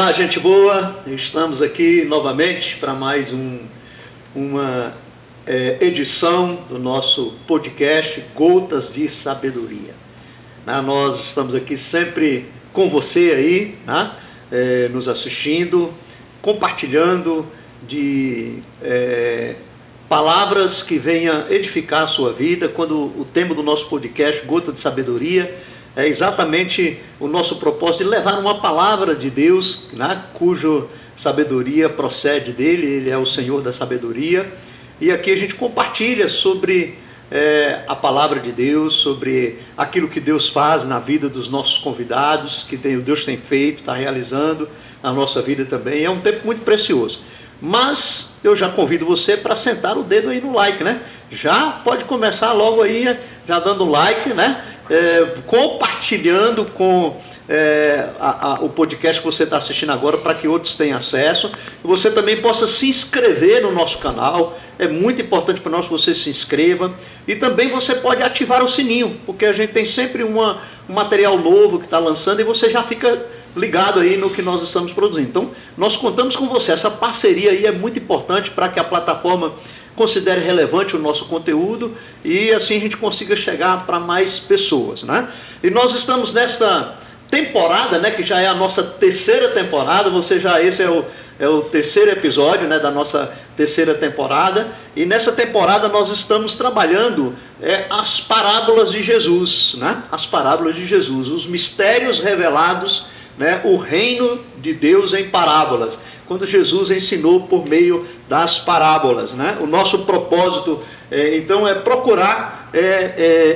Olá, gente boa, estamos aqui novamente para mais uma edição do nosso podcast Gotas de Sabedoria. Nós estamos aqui sempre com você aí, nos assistindo, compartilhando de palavras que venham edificar a sua vida. Quando o tema do nosso podcast, Gota de Sabedoria, é exatamente o nosso propósito de levar uma palavra de Deus, cuja sabedoria procede dele, ele é o Senhor da sabedoria. E aqui a gente compartilha sobre a palavra de Deus, sobre aquilo que Deus faz na vida dos nossos convidados, que Deus tem feito, está realizando na nossa vida também. É um tempo muito precioso. Mas eu já convido você para sentar o dedo aí no like, Já pode começar logo aí, já dando like, compartilhando com o podcast que você está assistindo agora, para que outros tenham acesso. Você também possa se inscrever no nosso canal. É muito importante para nós que você se inscreva. E também você pode ativar o sininho, porque a gente tem sempre um material novo que está lançando e você já fica ligado aí no que nós estamos produzindo. Então, nós contamos com você. Essa parceria aí é muito importante para que a plataforma considere relevante o nosso conteúdo e assim a gente consiga chegar para mais pessoas, E nós estamos nesta temporada, que já é a nossa terceira temporada. Esse é o terceiro episódio, da nossa terceira temporada. E nessa temporada nós estamos trabalhando as parábolas de Jesus, As parábolas de Jesus, os mistérios revelados, o reino de Deus em parábolas, quando Jesus ensinou por meio das parábolas, O nosso propósito, então, é procurar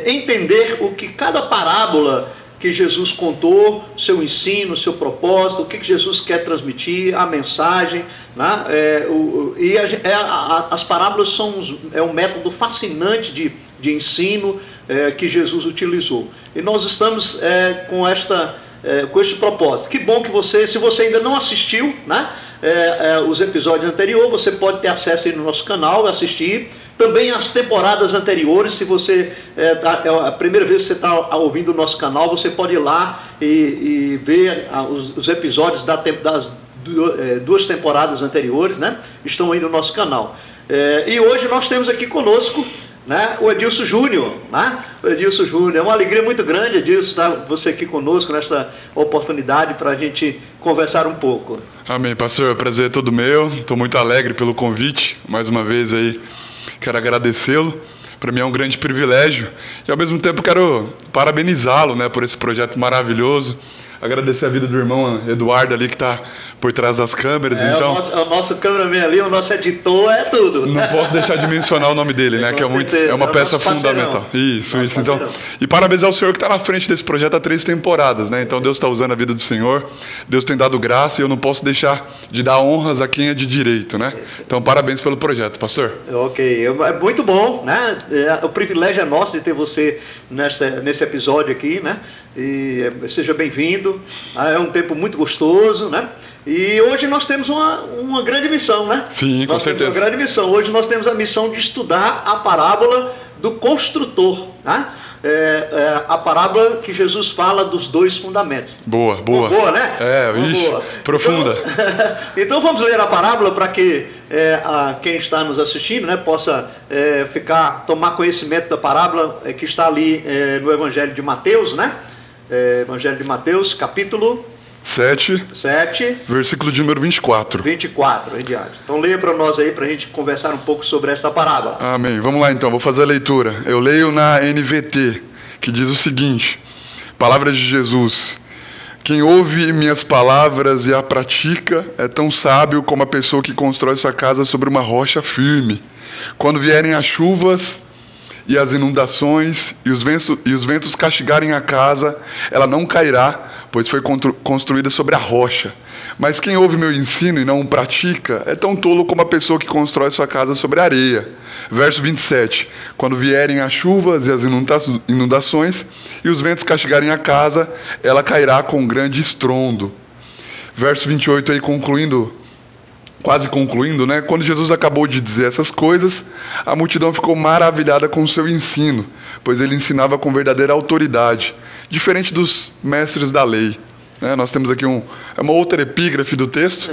entender o que cada parábola que Jesus contou, seu ensino, seu propósito, o que Jesus quer transmitir, a mensagem, as parábolas são um método fascinante de ensino que Jesus utilizou. E nós estamos com este propósito. Que bom que você, se você ainda não assistiu, os episódios anteriores, você pode ter acesso aí no nosso canal, assistir. Também as temporadas anteriores, se você é a primeira vez que você está ouvindo o nosso canal, você pode ir lá e ver os episódios das duas temporadas anteriores, Estão aí no nosso canal. E hoje nós temos aqui conosco o Edilson Júnior, O Edilson Júnior, é uma alegria muito grande, Edilson, estar você aqui conosco nesta oportunidade para a gente conversar um pouco. Amém, pastor, o prazer é todo meu, estou muito alegre pelo convite, mais uma vez aí, quero agradecê-lo, para mim é um grande privilégio e ao mesmo tempo quero parabenizá-lo, por esse projeto maravilhoso. Agradecer a vida do irmão Eduardo ali que está por trás das câmeras. Então, o nosso cameraman ali, o nosso editor, é tudo. Não posso deixar de mencionar o nome dele, que é uma peça fundamental. Isso. Então, e parabéns ao senhor que está na frente desse projeto há 3 temporadas, Então Deus está usando a vida do senhor, Deus tem dado graça e eu não posso deixar de dar honras a quem é de direito, Então parabéns pelo projeto, pastor. Ok, é muito bom, O privilégio é nosso de ter você nesse episódio aqui, E seja bem-vindo. É um tempo muito gostoso, E hoje nós temos uma grande missão, Sim, com certeza. Temos uma grande missão. Hoje nós temos a missão de estudar a parábola do construtor, a parábola que Jesus fala dos 2 fundamentos. Boa. Boa, Boa. Profunda. Então vamos ler a parábola para que quem está nos assistindo, possa tomar conhecimento da parábola que está ali no Evangelho de Mateus, Evangelho de Mateus, capítulo 7, versículo de número 24 em diante. Então leia para nós aí, para a gente conversar um pouco sobre essa parábola. Amém, vamos lá então, vou fazer a leitura. Eu leio na NVT, que diz o seguinte: Palavras de Jesus: quem ouve minhas palavras e a pratica é tão sábio como a pessoa que constrói sua casa sobre uma rocha firme. Quando vierem as chuvas e as inundações e os ventos castigarem a casa, ela não cairá, pois foi construída sobre a rocha. Mas quem ouve meu ensino e não o pratica é tão tolo como a pessoa que constrói sua casa sobre a areia. Verso 27. Quando vierem as chuvas e as inundações e os ventos castigarem a casa, ela cairá com grande estrondo. Verso 28 aí, quase concluindo, Quando Jesus acabou de dizer essas coisas, a multidão ficou maravilhada com o seu ensino, pois ele ensinava com verdadeira autoridade, diferente dos mestres da lei. né? Nós temos aqui uma outra epígrafe do texto,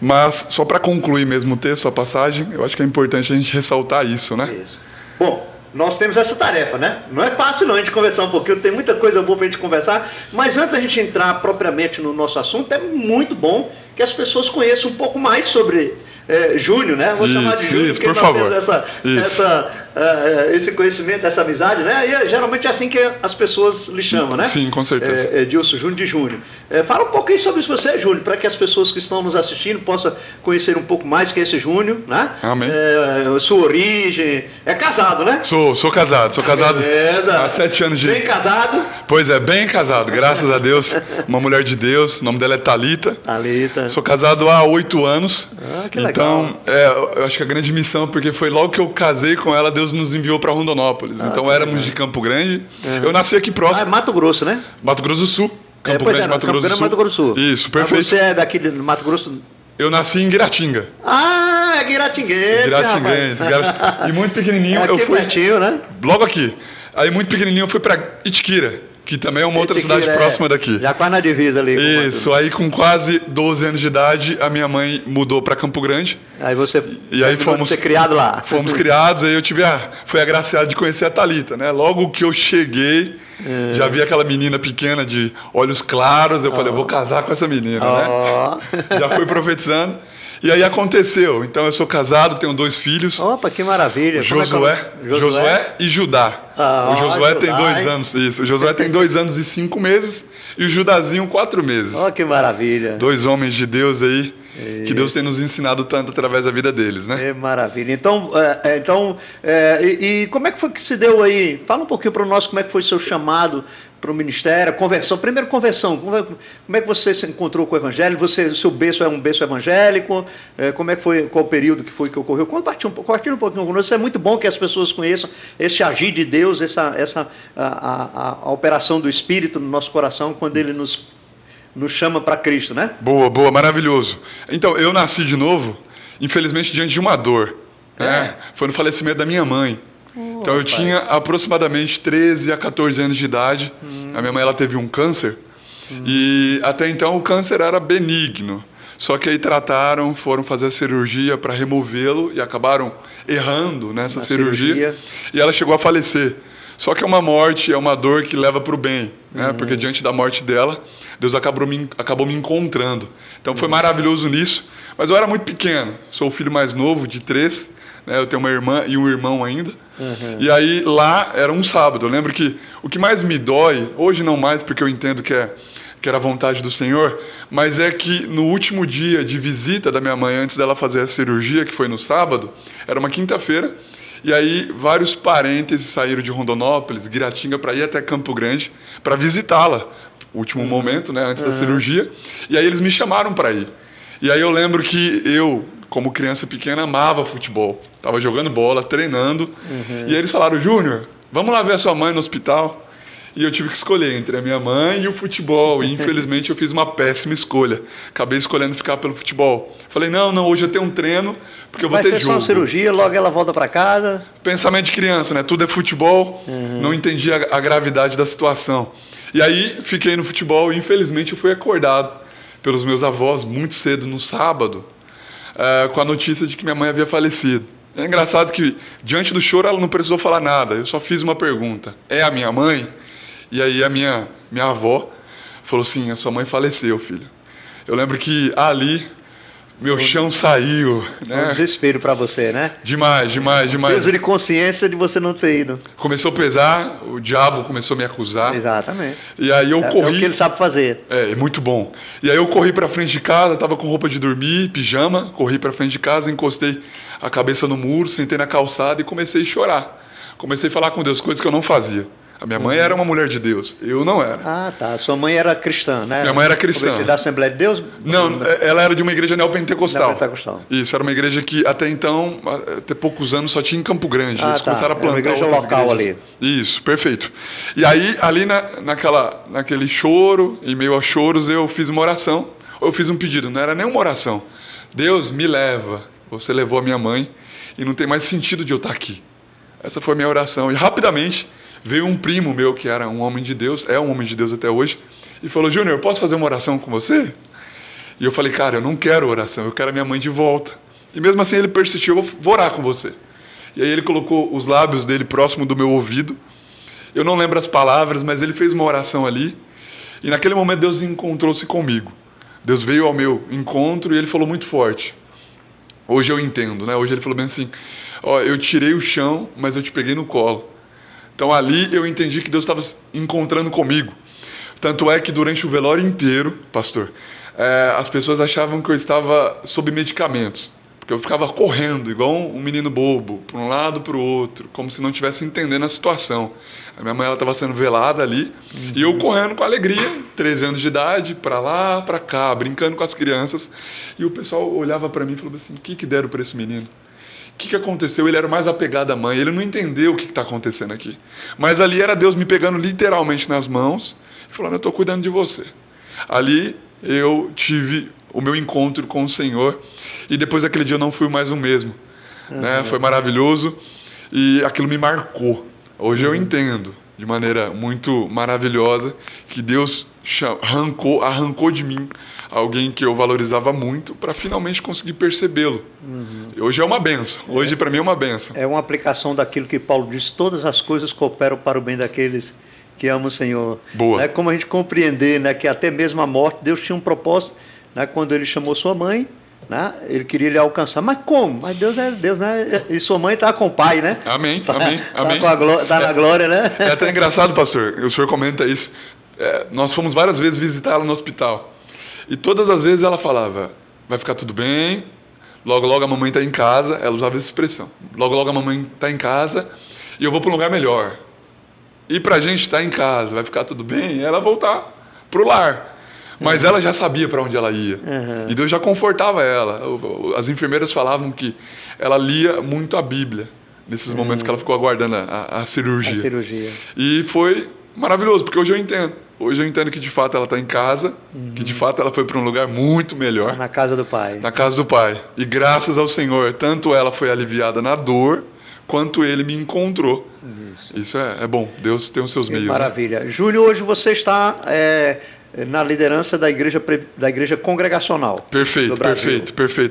mas só para concluir mesmo o texto, a passagem, eu acho que é importante a gente ressaltar isso, né? Isso. Bom, nós temos essa tarefa, né? Não é fácil não a gente conversar um pouquinho, tem muita coisa boa pra gente conversar, mas antes da gente entrar propriamente no nosso assunto, é muito bom que as pessoas conheçam um pouco mais sobre Júnior, né? Vou chamar de Júnior, porque por nós favor. temos esse conhecimento, essa amizade, né? E geralmente é assim que as pessoas lhe chamam, né? Sim, com certeza. Edilson Júnior de Júnior. Fala um pouquinho sobre você, Júnior, para que as pessoas que estão nos assistindo possam conhecer um pouco mais quem é esse Júnior, né? Amém. Sua origem. É casado, né? Sou casado Beleza. há 7 anos de... Bem casado. Pois é, bem casado, graças a Deus. Uma mulher de Deus, o nome dela é Thalita. Thalita. Sou casado há 8 anos. Que legal. Então, eu acho que a grande missão, porque foi logo que eu casei com ela, Deus nos enviou para Rondonópolis. Então éramos de Campo Grande. Eu nasci aqui próximo. Mato Grosso, né? Mato Grosso do Sul. Campo Grande, Mato Grosso do Sul. Mato Grosso do Sul. Isso, perfeito. Mas você é daqui do Mato Grosso? Eu nasci em Guiratinga. É guiratinguense, Guiratinguense. E muito pequenininho aqui eu fui... pertinho, né? Logo aqui. Aí muito pequenininho eu fui para Itiquira, que também é uma outra cidade próxima daqui. Já quase na divisa ali. Isso, aí com quase 12 anos de idade, a minha mãe mudou para Campo Grande. Aí você fomos ser criado lá. Fomos criados, aí eu fui agraciado de conhecer a Thalita, né? Logo que eu cheguei, já vi aquela menina pequena de olhos claros, eu falei, eu vou casar com essa menina, né? Já fui profetizando. E aí aconteceu. Então eu sou casado, tenho 2 filhos. Opa, que maravilha. Josué e Judá. O Josué tem 2 anos. Isso. O Josué tem 2 anos e 5 meses e o Judazinho 4 meses. Que maravilha. 2 homens de Deus aí. Que Deus tem nos ensinado tanto através da vida deles, né? Que maravilha. Então, como é que foi que se deu aí? Fala um pouquinho para nós como é que foi seu chamado para o ministério, conversão. Primeiro, conversão. Como é que você se encontrou com o evangelho? Seu berço é um berço evangélico? Como é que foi? Qual o período que foi que ocorreu? Compartilha um pouquinho conosco. Isso é muito bom que as pessoas conheçam esse agir de Deus, a operação do Espírito no nosso coração quando Ele nos chama para Cristo, né? Boa, maravilhoso. Então, eu nasci de novo, infelizmente, diante de uma dor. Né? Foi no falecimento da minha mãe. Então, eu tinha aproximadamente 13 a 14 anos de idade. A minha mãe ela teve um câncer. E até então o câncer era benigno. Só que aí foram fazer a cirurgia para removê-lo e acabaram errando nessa cirurgia. E ela chegou a falecer. Só que é uma dor que leva para o bem, né? Porque diante da morte dela, Deus acabou me encontrando. Então foi maravilhoso nisso, mas eu era muito pequeno, sou o filho mais novo de 3, né? Eu tenho uma irmã e um irmão ainda. E aí lá era um sábado, eu lembro que o que mais me dói, hoje não mais porque eu entendo que era a vontade do Senhor, mas é que no último dia de visita da minha mãe, antes dela fazer a cirurgia, que foi no sábado, era uma quinta-feira, e aí vários parentes saíram de Rondonópolis, Guiratinga, para ir até Campo Grande, para visitá-la, último momento, né, antes da cirurgia, e aí eles me chamaram para ir. E aí eu lembro que eu, como criança pequena, amava futebol, estava jogando bola, treinando, e aí eles falaram, Júnior, vamos lá ver a sua mãe no hospital. E eu tive que escolher entre a minha mãe e o futebol. E infelizmente eu fiz uma péssima escolha. Acabei escolhendo ficar pelo futebol. Falei, não, hoje eu tenho um treino, porque eu vou ter jogo. Vai ser só uma cirurgia, logo ela volta para casa. Pensamento de criança, né? Tudo é futebol. Não entendi a gravidade da situação. E aí fiquei no futebol e infelizmente eu fui acordado pelos meus avós muito cedo no sábado, com a notícia de que minha mãe havia falecido. É engraçado que diante do choro ela não precisou falar nada. Eu só fiz uma pergunta. É a minha mãe? E aí a minha avó falou assim, a sua mãe faleceu, filho. Eu lembro que ali meu chão saiu. Né? Um desespero para você, né? Demais. Peso de consciência de você não ter ido. Começou a pesar, o diabo começou a me acusar. Exatamente. E aí eu corri. É o que ele sabe fazer. É muito bom. E aí eu corri para frente de casa, estava com roupa de dormir, pijama, corri para frente de casa, encostei a cabeça no muro, sentei na calçada e comecei a chorar. Comecei a falar com Deus, coisas que eu não fazia. A minha mãe era uma mulher de Deus, eu não era. Ah, tá. Sua mãe era cristã, né? Minha mãe era cristã. Da Assembleia de Deus? Não, ela era de uma igreja neopentecostal. Neopentecostal. Isso, era uma igreja que até então, até poucos anos, só tinha em Campo Grande. Eles começaram a plantar uma igreja local igrejas. Ali. Isso, perfeito. E aí, ali naquele choro, em meio aos choros, eu fiz uma oração. Eu fiz um pedido, não era nem uma oração. Deus, me leva. Você levou a minha mãe e não tem mais sentido de eu estar aqui. Essa foi a minha oração. E rapidamente veio um primo meu que era um homem de Deus, é um homem de Deus até hoje, e falou: Júnior, eu posso fazer uma oração com você? E eu falei: cara, eu não quero oração, eu quero a minha mãe de volta. E mesmo assim ele persistiu: eu vou orar com você. E aí ele colocou os lábios dele próximo do meu ouvido. Eu não lembro as palavras, mas ele fez uma oração ali. E naquele momento Deus encontrou-se comigo. Deus veio ao meu encontro e ele falou muito forte. Hoje eu entendo, né? Hoje ele falou bem assim: ó, eu tirei o chão, mas eu te peguei no colo. Então ali eu entendi que Deus estava encontrando comigo. Tanto é que durante o velório inteiro, pastor, as pessoas achavam que eu estava sob medicamentos. Porque eu ficava correndo, igual um menino bobo, para um lado, para o outro, como se não estivesse entendendo a situação. A minha mãe estava sendo velada ali, e eu correndo com alegria, 13 anos de idade, para lá, para cá, brincando com as crianças. E o pessoal olhava para mim e falava assim: o que deram para esse menino? O que aconteceu? Ele era o mais apegado à mãe, ele não entendeu o que está acontecendo aqui. Mas ali era Deus me pegando literalmente nas mãos e falando: eu estou cuidando de você. Ali eu tive o meu encontro com o Senhor, e depois daquele dia eu não fui mais o mesmo. Né? Foi maravilhoso, e aquilo me marcou. Hoje eu entendo, de maneira muito maravilhosa, que Deus arrancou de mim alguém que eu valorizava muito, para finalmente conseguir percebê-lo. Hoje é uma benção, hoje para mim é uma benção. É uma aplicação daquilo que Paulo diz: todas as coisas cooperam para o bem daqueles que amam o Senhor. Boa. É como a gente compreender, né, que até mesmo a morte, Deus tinha um propósito. Né, quando ele chamou sua mãe, né, ele queria lhe alcançar. Mas como? Mas Deus é Deus, né? E sua mãe está com o pai, né? Amém, amém. Está na glória, né? É até engraçado, pastor, o senhor comenta isso. Nós fomos várias vezes visitá-la no hospital. E todas as vezes ela falava: vai ficar tudo bem, logo logo a mamãe está em casa. Ela usava essa expressão: logo logo a mamãe está em casa e eu vou para um lugar melhor. E para a gente estar em casa, vai ficar tudo bem, ela voltar para o lar. Mas ela já sabia para onde ela ia. E Deus já confortava ela. As enfermeiras falavam que ela lia muito a Bíblia nesses momentos que ela ficou aguardando a cirurgia. E foi maravilhoso, porque hoje eu entendo. Hoje eu entendo que de fato ela está em casa, que de fato ela foi para um lugar muito melhor. Na casa do Pai. Na casa do Pai. E graças ao Senhor, tanto ela foi aliviada na dor, quanto ele me encontrou. Isso é bom. Deus tem os seus meios. Maravilha. Né? Júnior, hoje você está na liderança da igreja congregacional. Perfeito.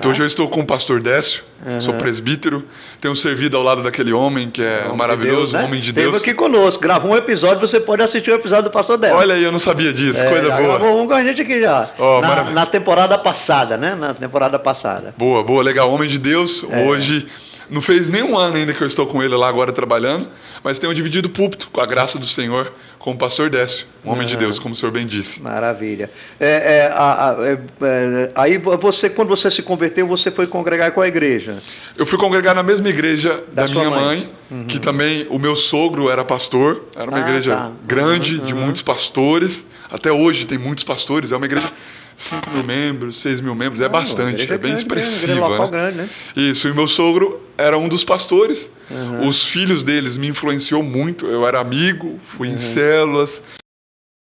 Hoje eu estou com o pastor Décio, sou presbítero, tenho servido ao lado daquele homem que é maravilhoso, Deus, né? Homem de Deus. Esteve aqui conosco, gravou um episódio, você pode assistir o episódio do pastor Décio. Olha aí, eu não sabia disso, coisa boa. Gravou um com a gente aqui já, na temporada passada, né? Na temporada passada. Boa, legal, Homem de Deus, hoje... Não fez nem um ano ainda que eu estou com ele lá agora trabalhando, mas tenho dividido o púlpito, com a graça do Senhor, com o pastor Décio, um homem de Deus, como o senhor bem disse. Maravilha. Aí você, quando você se converteu, você foi congregar com a igreja? Eu fui congregar na mesma igreja da minha mãe, que também o meu sogro era pastor, era uma igreja grande, de muitos pastores, até hoje tem muitos pastores, é uma igreja... 5.000 membros, 6.000 membros, é bastante, é bem expressiva, grande, né? Isso, e meu sogro era um dos pastores, os filhos deles me influenciou muito, eu era amigo, fui em células,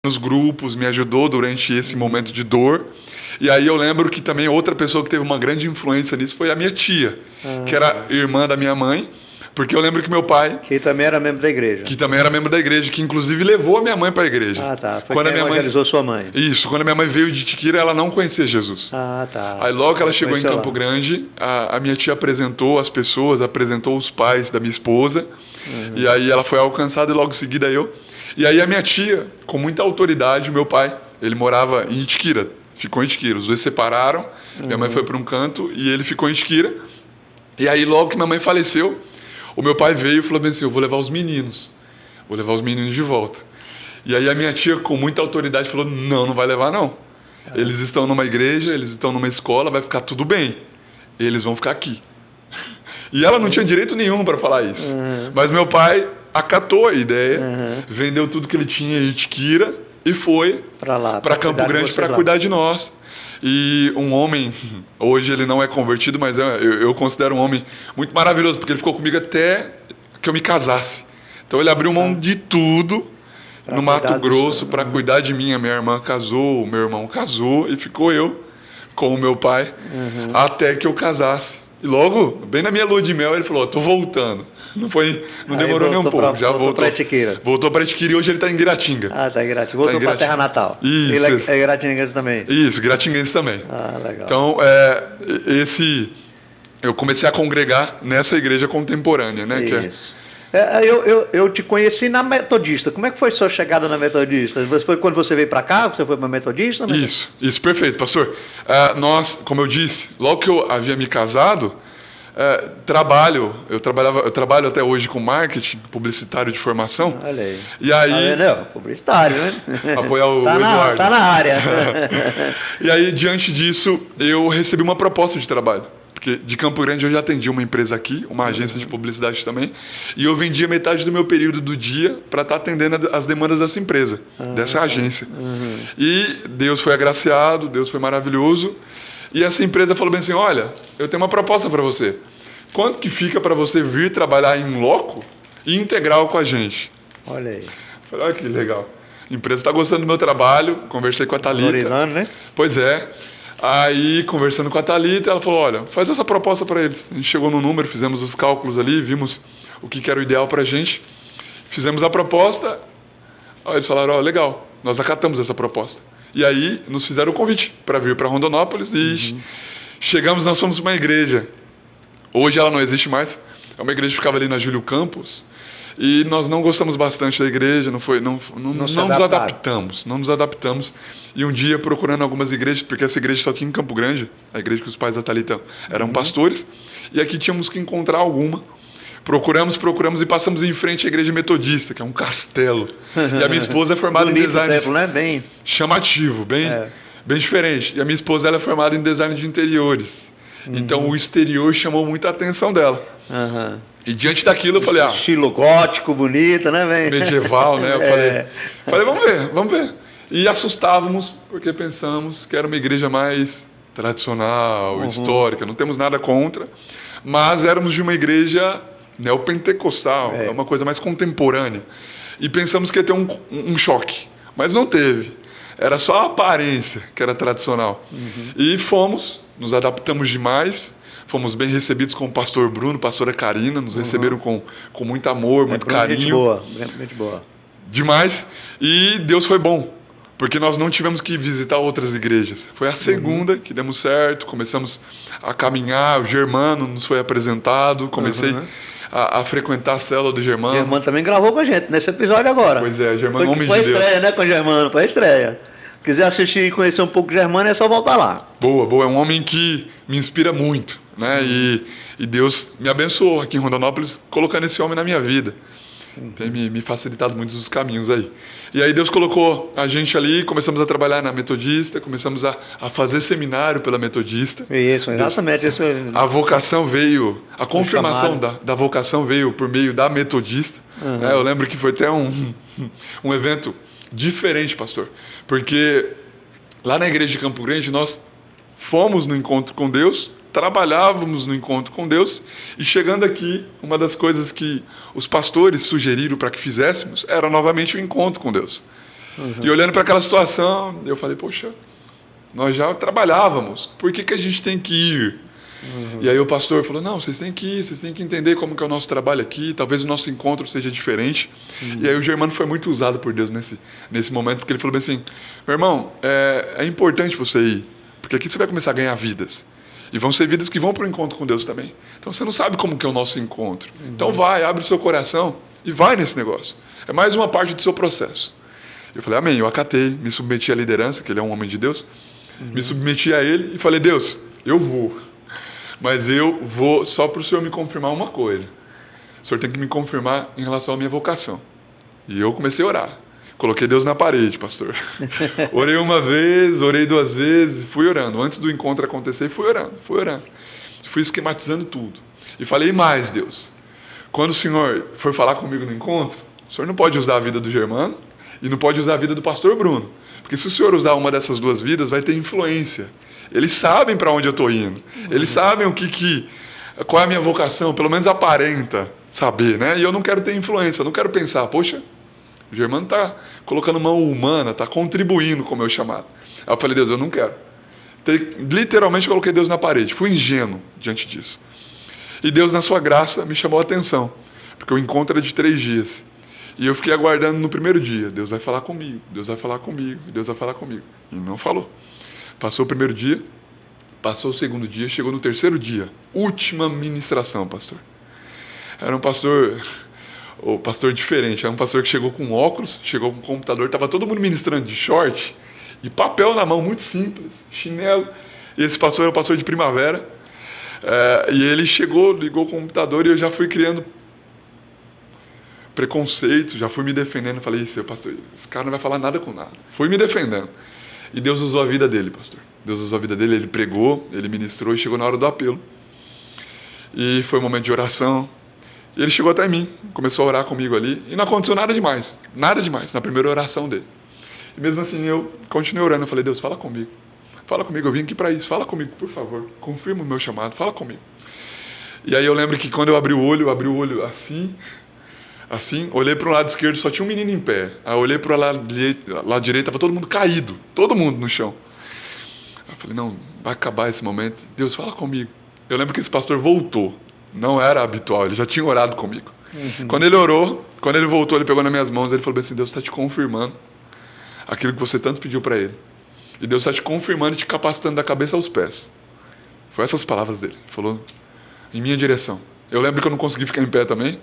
nos grupos, me ajudou durante esse momento de dor, e aí eu lembro que também outra pessoa que teve uma grande influência nisso foi a minha tia, que era irmã da minha mãe, porque eu lembro que meu pai... Que também era membro da igreja. Que inclusive levou a minha mãe para a igreja. Foi quando quem evangelizou sua mãe. Isso, quando a minha mãe veio de Tiquira, ela não conhecia Jesus. Aí logo que ela chegou em Campo Grande, a minha tia apresentou as pessoas, apresentou os pais da minha esposa, e aí ela foi alcançada e logo em seguida eu. E aí a minha tia, com muita autoridade, o meu pai, ele morava em Itiquira, ficou em Itiquira. Os dois separaram, minha mãe foi para um canto e ele ficou em Itiquira. E aí logo que minha mãe faleceu, o meu pai veio e falou assim: eu vou levar os meninos de volta. E aí a minha tia, com muita autoridade, falou: não vai levar não. Eles estão numa igreja, eles estão numa escola, vai ficar tudo bem. Eles vão ficar aqui. E ela não tinha direito nenhum para falar isso. Mas meu pai acatou a ideia, vendeu tudo que ele tinha em Itiquira e foi para Campo Grande para cuidar de nós. E um homem, hoje ele não é convertido, mas eu considero um homem muito maravilhoso, porque ele ficou comigo até que eu me casasse. Então ele abriu mão de tudo no Mato Grosso para cuidar de mim. A minha irmã casou, o meu irmão casou e ficou eu com o meu pai até que eu casasse. E logo, bem na minha lua de mel, ele falou, tô voltando. Não demorou nem um pouco, já voltou. Para Itiquira. Voltou para Itiquira e hoje ele está em Guiratinga. Ah, tá em Guiratinga. Voltou para a terra natal. Isso. Ele é guiratinguense também. Isso, guiratinguense também. Ah, legal. Então, eu comecei a congregar nessa igreja contemporânea, né? Isso. Eu te conheci na Metodista. Como é que foi sua chegada na Metodista? Foi quando você veio para cá, você foi para a Metodista? Isso, perfeito, pastor. Nós, como eu disse, logo que eu havia me casado, eu trabalho até hoje com marketing publicitário de formação. Olha aí. E aí, publicitário, né? Apoiar o Eduardo. Tá na área. E aí, diante disso, eu recebi uma proposta de trabalho. Porque de Campo Grande eu já atendi uma empresa aqui, uma agência de publicidade também, e eu vendia metade do meu período do dia para estar atendendo as demandas dessa empresa, dessa agência. E Deus foi agraciado, Deus foi maravilhoso, e essa empresa falou bem assim, olha, eu tenho uma proposta para você. Quanto que fica para você vir trabalhar em loco e integral com a gente? Olha aí. Falei, olha que legal. A empresa está gostando do meu trabalho, conversei com a Thalita. Valorizando, né? Pois é. Aí, conversando com a Thalita, ela falou, olha, faz essa proposta para eles. A gente chegou no número, fizemos os cálculos ali, vimos o que era o ideal para a gente. Fizemos a proposta, aí eles falaram, legal, nós acatamos essa proposta. E aí, nos fizeram o convite para vir para Rondonópolis e chegamos, nós fomos uma igreja. Hoje ela não existe mais, é uma igreja que ficava ali na Júlio Campos. E nós não gostamos bastante da igreja, não nos adaptamos. E um dia, procurando algumas igrejas, porque essa igreja só tinha em Campo Grande, a igreja que os pais da Thalita eram pastores, e aqui tínhamos que encontrar alguma. Procuramos e passamos em frente à igreja metodista, que é um castelo. E a minha esposa é formada em design. Templo, né? Bem chamativo, bem diferente. E a minha esposa ela é formada em design de interiores. Então o exterior chamou muita atenção dela. E diante daquilo eu falei, estilo gótico, bonito, né, velho? Medieval, né? Eu falei, vamos ver. E assustávamos, porque pensamos que era uma igreja mais tradicional, histórica, não temos nada contra, mas éramos de uma igreja neopentecostal, é uma coisa mais contemporânea. E pensamos que ia ter um choque, mas não teve. Era só a aparência que era tradicional. E nos adaptamos demais, fomos bem recebidos com o pastor Bruno, pastora Karina, nos receberam com muito amor, muito carinho. Gente boa. Demais. E Deus foi bom, porque nós não tivemos que visitar outras igrejas. Foi a segunda que demos certo, começamos a caminhar, o Germano nos foi apresentado, comecei a frequentar a célula do Germano. O Germano também gravou com a gente nesse episódio agora. Pois é, Germano, homem de Deus. Foi a estreia, né, com o Germano, foi a estreia. Quiser assistir e conhecer um pouco de Germano, é só voltar lá. Boa, é um homem que me inspira muito, né? E Deus me abençoou aqui em Rondonópolis, colocando esse homem na minha vida. Tem me facilitado muitos dos caminhos aí. E aí Deus colocou a gente ali, começamos a trabalhar na Metodista, começamos a fazer seminário pela Metodista. Isso, exatamente. A vocação veio, a confirmação da vocação veio por meio da Metodista. Eu lembro que foi até um evento diferente, pastor, porque lá na igreja de Campo Grande nós fomos no encontro com Deus, trabalhávamos no encontro com Deus, e chegando aqui, uma das coisas que os pastores sugeriram para que fizéssemos era novamente o encontro com Deus. E olhando para aquela situação, eu falei, poxa, nós já trabalhávamos, por que a gente tem que ir? E aí o pastor falou, não, vocês têm que ir, vocês têm que entender como que é o nosso trabalho aqui, talvez o nosso encontro seja diferente. E aí o Germano foi muito usado por Deus nesse momento, porque ele falou bem assim, meu irmão, é importante você ir, porque aqui você vai começar a ganhar vidas. E vão ser vidas que vão para o encontro com Deus também. Então você não sabe como que é o nosso encontro. Então abre o seu coração e vai nesse negócio. É mais uma parte do seu processo. Eu falei, amém, eu acatei, me submeti à liderança, que ele é um homem de Deus, me submeti a ele e falei, Deus, eu vou. Mas eu vou só para o Senhor me confirmar uma coisa. O Senhor tem que me confirmar em relação à minha vocação. E eu comecei a orar. Coloquei Deus na parede, pastor. Orei uma vez, orei 2 vezes, fui orando. Antes do encontro acontecer, fui orando. Fui esquematizando tudo. E falei, mais, Deus. Quando o Senhor for falar comigo no encontro, o Senhor não pode usar a vida do Germano e não pode usar a vida do pastor Bruno. Porque se o Senhor usar uma dessas 2 vidas, vai ter influência. Eles sabem para onde eu estou indo. Eles sabem qual é a minha vocação, pelo menos aparenta saber, né? E eu não quero ter influência, eu não quero pensar, poxa, o Germano está colocando mão humana, está contribuindo com o meu chamado. Aí eu falei, Deus, eu não quero. Literalmente coloquei Deus na parede, fui ingênuo diante disso. E Deus, na sua graça, me chamou a atenção, porque o encontro era de 3 dias. E eu fiquei aguardando no primeiro dia, Deus vai falar comigo, Deus vai falar comigo, Deus vai falar comigo. E não falou. Passou o primeiro dia, passou o segundo dia, chegou no terceiro dia, última ministração, pastor. Era um pastor, o pastor diferente, era um pastor que chegou com óculos, chegou com computador, estava todo mundo ministrando de short e papel na mão, muito simples, chinelo. E esse pastor é o pastor de primavera. E ele chegou, ligou o computador e eu já fui criando preconceito, já fui me defendendo. Falei, seu pastor, esse cara não vai falar nada com nada. Fui me defendendo. E Deus usou a vida dele, pastor. Deus usou a vida dele, ele pregou, ele ministrou e chegou na hora do apelo. E foi um momento de oração. E ele chegou até mim, começou a orar comigo ali. E não aconteceu nada demais, na primeira oração dele. E mesmo assim eu continuei orando. Eu falei, Deus, fala comigo. Fala comigo, eu vim aqui para isso. Fala comigo, por favor. Confirma o meu chamado, fala comigo. E aí eu lembro que quando eu abri o olho assim, olhei para o lado esquerdo, só tinha um menino em pé. Aí eu olhei para o lado direito, estava todo mundo caído, todo mundo no chão. Eu falei, não, vai acabar esse momento. Deus, fala comigo. Eu lembro que esse pastor voltou. Não era habitual, ele já tinha orado comigo. Quando ele orou, quando ele voltou, ele pegou nas minhas mãos, ele falou assim, Deus está te confirmando aquilo que você tanto pediu para ele. E Deus está te confirmando e te capacitando da cabeça aos pés. Foi essas palavras dele. Ele falou em minha direção. Eu lembro que eu não consegui ficar em pé também.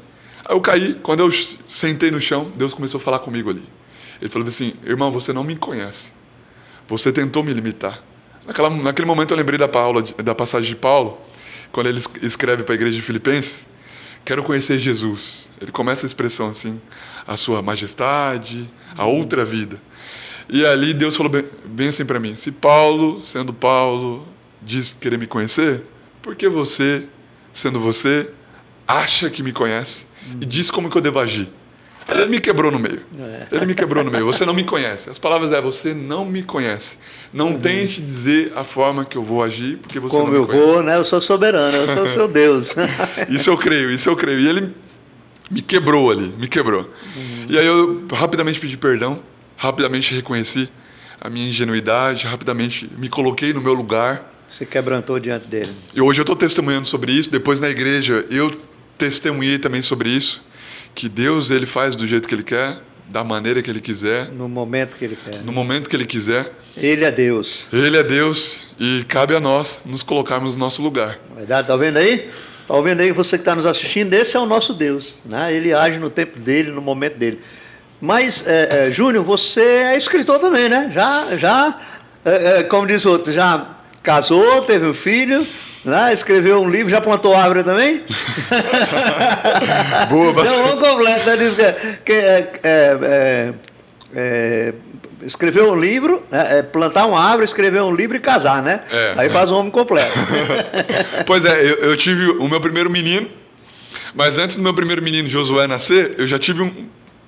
Aí eu caí. Quando eu sentei no chão, Deus começou a falar comigo ali. Ele falou assim, irmão, você não me conhece. Você tentou me limitar. Naquele momento eu lembrei da passagem de Paulo, quando ele escreve para a igreja de Filipenses, quero conhecer Jesus. Ele começa a expressão assim, a sua majestade, a outra vida. E ali Deus falou bem assim para mim, se Paulo, sendo Paulo, diz querer me conhecer, por que você, sendo você, acha que me conhece e diz como que eu devo agir? Ele me quebrou no meio. Ele me quebrou no meio. Você não me conhece. As palavras você não me conhece. Não tente dizer a forma que eu vou agir, porque você como não me conhece. Como eu vou, né? Eu sou soberano, eu sou o seu Deus. Isso eu creio. E ele me quebrou ali, me quebrou. E aí eu rapidamente pedi perdão, rapidamente reconheci a minha ingenuidade, rapidamente me coloquei no meu lugar. Se quebrantou diante dele. E hoje eu estou testemunhando sobre isso. Depois na igreja eu testemunhei também sobre isso. Que Deus, ele faz do jeito que ele quer, da maneira que ele quiser. No momento que ele quer. No momento que ele quiser. Ele é Deus. Ele é Deus e cabe a nós nos colocarmos no nosso lugar. Verdade, tá vendo aí? Tá ouvindo aí você que está nos assistindo? Esse é o nosso Deus, né? Ele age no tempo dele, no momento dele. Mas, Júnior, você é escritor também, né? Como diz o outro, já casou, teve um filho, né? Escreveu um livro, já plantou árvore também? Boa, bastante. Não, vamos completo, né? Diz escrever um livro, plantar uma árvore, escrever um livro e casar, né? Aí faz um homem completo. Pois eu tive o meu primeiro menino, mas antes do meu primeiro menino, Josué, nascer, eu já tive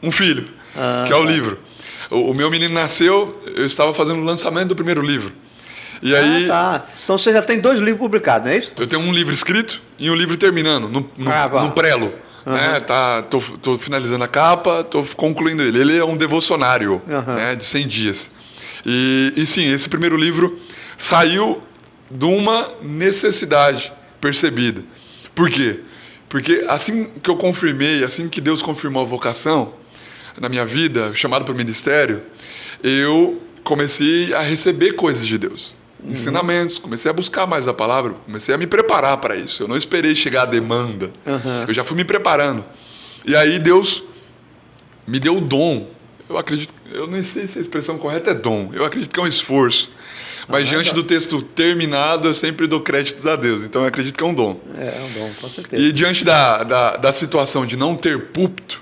um filho, que é o livro. O meu menino nasceu, eu estava fazendo o lançamento do primeiro livro. E aí, então você já tem 2 livros publicados, não é isso? Eu tenho um livro escrito e um livro terminando, no prelo. Né? Tô finalizando a capa, tô concluindo ele. Ele é um devocionário, né, de 100 dias. E sim, esse primeiro livro saiu de uma necessidade percebida. Por quê? Porque assim que eu confirmei, assim que Deus confirmou a vocação na minha vida, chamado para o ministério, eu comecei a receber coisas de Deus. Ensinamentos, comecei a buscar mais a palavra, comecei a me preparar para isso. Eu não esperei chegar a demanda, eu já fui me preparando. E aí Deus me deu o dom. Eu acredito, eu nem sei se a expressão correta é dom, eu acredito que é um esforço. Mas diante do texto terminado, eu sempre dou créditos a Deus, então eu acredito que é um dom. É um dom, com certeza. E diante da situação de não ter púlpito,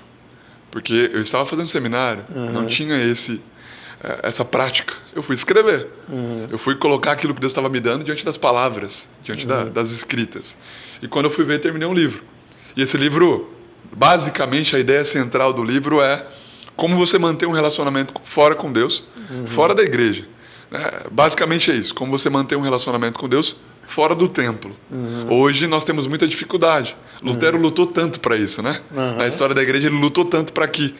porque eu estava fazendo seminário, não tinha essa prática, eu fui escrever. Eu fui colocar aquilo que Deus estava me dando diante das palavras, diante das escritas. E quando eu fui ver, terminei um livro. E esse livro, basicamente, a ideia central do livro é como você manter um relacionamento fora com Deus, fora da igreja. Basicamente é isso, como você manter um relacionamento com Deus fora do templo. Hoje nós temos muita dificuldade. Lutero lutou tanto para isso, né? Na história da igreja ele lutou tanto para que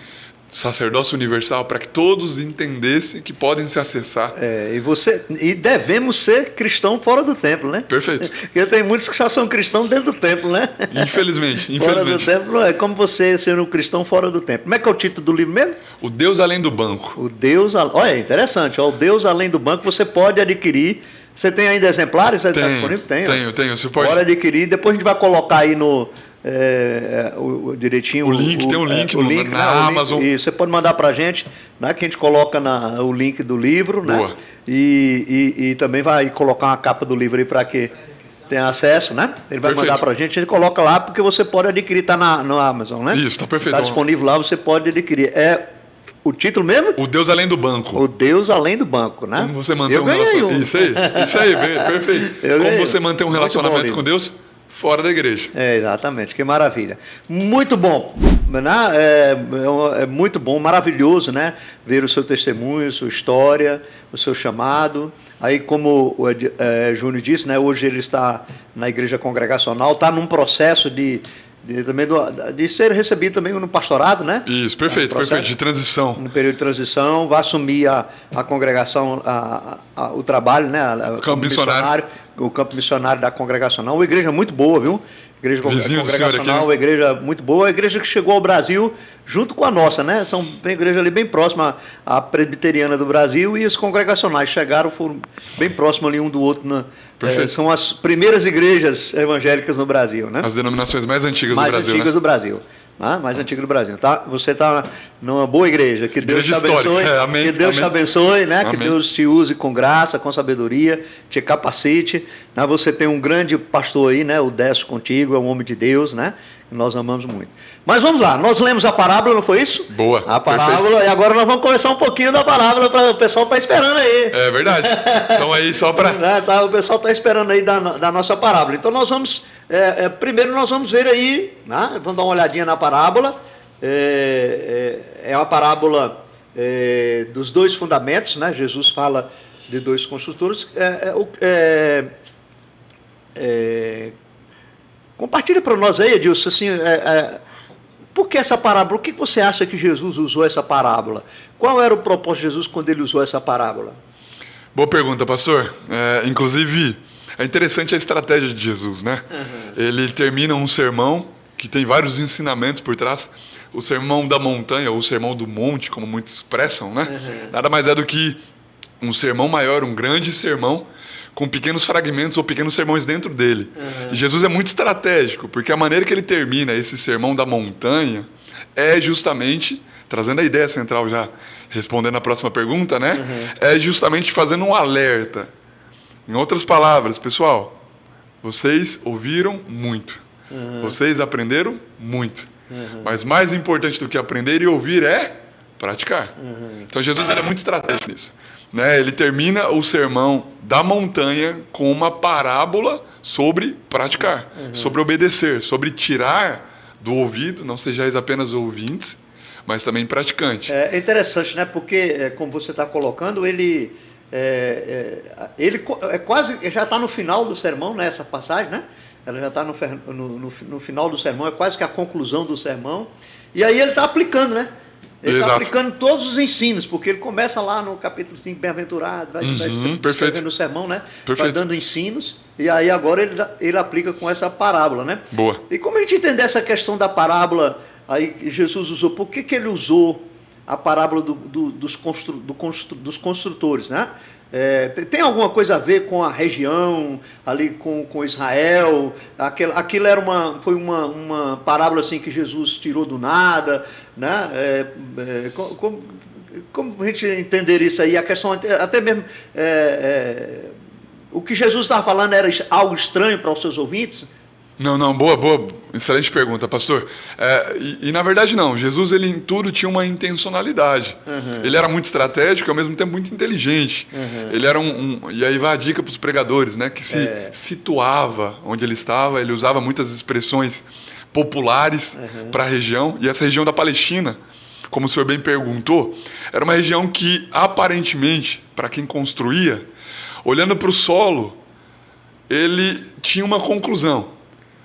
sacerdócio universal, para que todos entendessem que podem se acessar. E devemos ser cristão fora do templo, né? Perfeito. Porque tem muitos que já são cristãos dentro do templo, né? Infelizmente. Fora do templo é como você ser um cristão fora do templo. Como é que é o título do livro mesmo? O Deus Além do Banco. Olha, interessante. O Deus Além do Banco você pode adquirir. Você tem ainda exemplares? Tenho. Você pode adquirir. Depois a gente vai colocar aí no... direitinho o link, tem um link na Amazon. E você pode mandar pra gente, né, que a gente coloca o link do livro, Boa. né? E também vai colocar uma capa do livro aí para que tenha acesso, né? Ele vai mandar pra gente, a gente coloca lá porque você pode adquirir, tá no Amazon, né? Isso, tá perfeito. Tá disponível lá, você pode adquirir. O título mesmo? O Deus Além do Banco. O Deus Além do Banco, né? Como você manter relacionamento. Isso aí, perfeito. Como você manter um relacionamento com Deus fora da igreja. Exatamente, que maravilha. Muito bom, né? É muito bom, maravilhoso, né? Ver o seu testemunho, sua história, o seu chamado. Aí, como o Júnior disse, né? Hoje ele está na igreja congregacional, está num processo de ser recebido também no pastorado, né? Isso, perfeito, de transição. No período de transição, vai assumir a congregação, o trabalho, né? O campo missionário. O campo missionário da congregacional. Uma igreja muito boa, viu? Igreja congregacional, uma igreja muito boa. A igreja que chegou ao Brasil junto com a nossa, né? São igrejas ali bem próximas à presbiteriana do Brasil, e os congregacionais foram bem próximos ali um do outro. São as primeiras igrejas evangélicas no Brasil, né? As denominações mais antigas do Brasil, mais antigas do Brasil. Mais antiga do Brasil, tá? Você está numa boa igreja, que Deus te abençoe, amém, que Deus te abençoe, né? Amém. Que Deus te use com graça, com sabedoria, te capacite, né? Você tem um grande pastor aí, né? O Décio contigo, é um homem de Deus, né? Que nós amamos muito. Mas vamos lá, nós lemos a parábola, não foi isso? Boa. A parábola, perfeito. E agora nós vamos conversar um pouquinho da parábola, o pessoal está esperando aí. É verdade. Então aí só para... O pessoal está esperando aí da nossa parábola. Então nós vamos... primeiro nós vamos ver aí, né? Vamos dar uma olhadinha na parábola. É uma parábola dos dois fundamentos, né? Jesus fala de dois construtores. Compartilha para nós aí, Edilson, assim, por que essa parábola? O que você acha que Jesus usou essa parábola? Qual era o propósito de Jesus quando ele usou essa parábola? Boa pergunta, pastor. Inclusive... É interessante a estratégia de Jesus, né? Uhum. Ele termina um sermão que tem vários ensinamentos por trás. O sermão da montanha, ou o sermão do monte, como muitos expressam, né? Uhum. Nada mais é do que um sermão maior, um grande sermão, com pequenos fragmentos ou pequenos sermões dentro dele. Uhum. E Jesus é muito estratégico, porque a maneira que ele termina esse sermão da montanha é justamente, trazendo a ideia central já, respondendo a próxima pergunta, né? Uhum. É justamente fazendo um alerta. Em outras palavras, pessoal, vocês ouviram muito, vocês aprenderam muito, mas mais importante do que aprender e ouvir é praticar. Então Jesus era muito estratégico nisso, né? Ele termina o sermão da montanha com uma parábola sobre praticar, sobre obedecer, sobre tirar do ouvido, não sejais apenas ouvintes, mas também praticantes. É interessante, né? Porque, como você está colocando, ele quase já está no final do sermão, né, essa passagem, né? Ela já está no final do sermão, é quase que a conclusão do sermão. E aí ele está aplicando, né? Ele está aplicando todos os ensinos, porque ele começa lá no capítulo 5, bem-aventurado, vai escrevendo o sermão, né? Vai dando ensinos, e aí agora ele aplica com essa parábola, né? Boa. E como a gente entender essa questão da parábola aí que Jesus usou? Por que ele usou a parábola dos construtores, né? Tem alguma coisa a ver com a região, ali com Israel? Aquilo foi uma parábola assim que Jesus tirou do nada, né? Como a gente entender isso aí? A questão até mesmo... o que Jesus estava falando era algo estranho para os seus ouvintes? Não, boa, excelente pergunta, pastor. Na verdade não, Jesus ele em tudo tinha uma intencionalidade. Ele era muito estratégico e ao mesmo tempo muito inteligente. Ele era e aí vai a dica para os pregadores, né, que se situava onde ele estava, ele usava muitas expressões populares para a região, e essa região da Palestina, como o senhor bem perguntou, era uma região que aparentemente, para quem construía, olhando para o solo, ele tinha uma conclusão.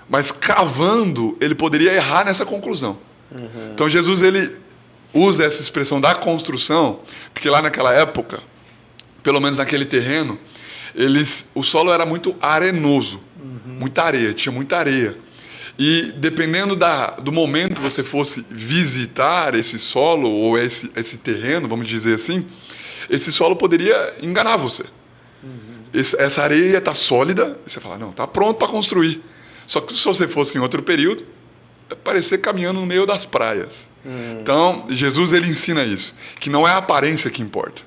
Mas cavando, ele poderia errar nessa conclusão. Então Jesus, ele usa essa expressão da construção, porque lá naquela época, pelo menos naquele terreno, o solo era muito arenoso, muita areia, tinha muita areia. E dependendo do momento que você fosse visitar esse solo, ou esse terreno, vamos dizer assim, esse solo poderia enganar você. Essa areia ia estar sólida, e você fala, não, está pronto para construir. Só que se você fosse em outro período, ia parecer caminhando no meio das praias. Então, Jesus ele ensina isso, que não é a aparência que importa.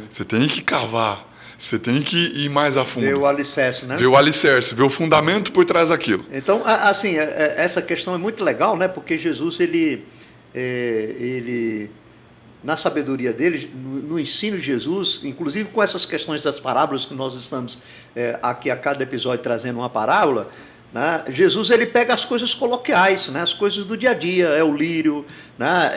Você tem que cavar, você tem que ir mais a fundo. Ver o alicerce, né? Ver o alicerce, ver o fundamento por trás daquilo. Então, assim, essa questão é muito legal, né? Porque Jesus, ele na sabedoria dele, no ensino de Jesus, inclusive com essas questões das parábolas que nós estamos aqui a cada episódio trazendo uma parábola, né? Jesus ele pega as coisas coloquiais, né? As coisas do dia a dia, é o lírio, né?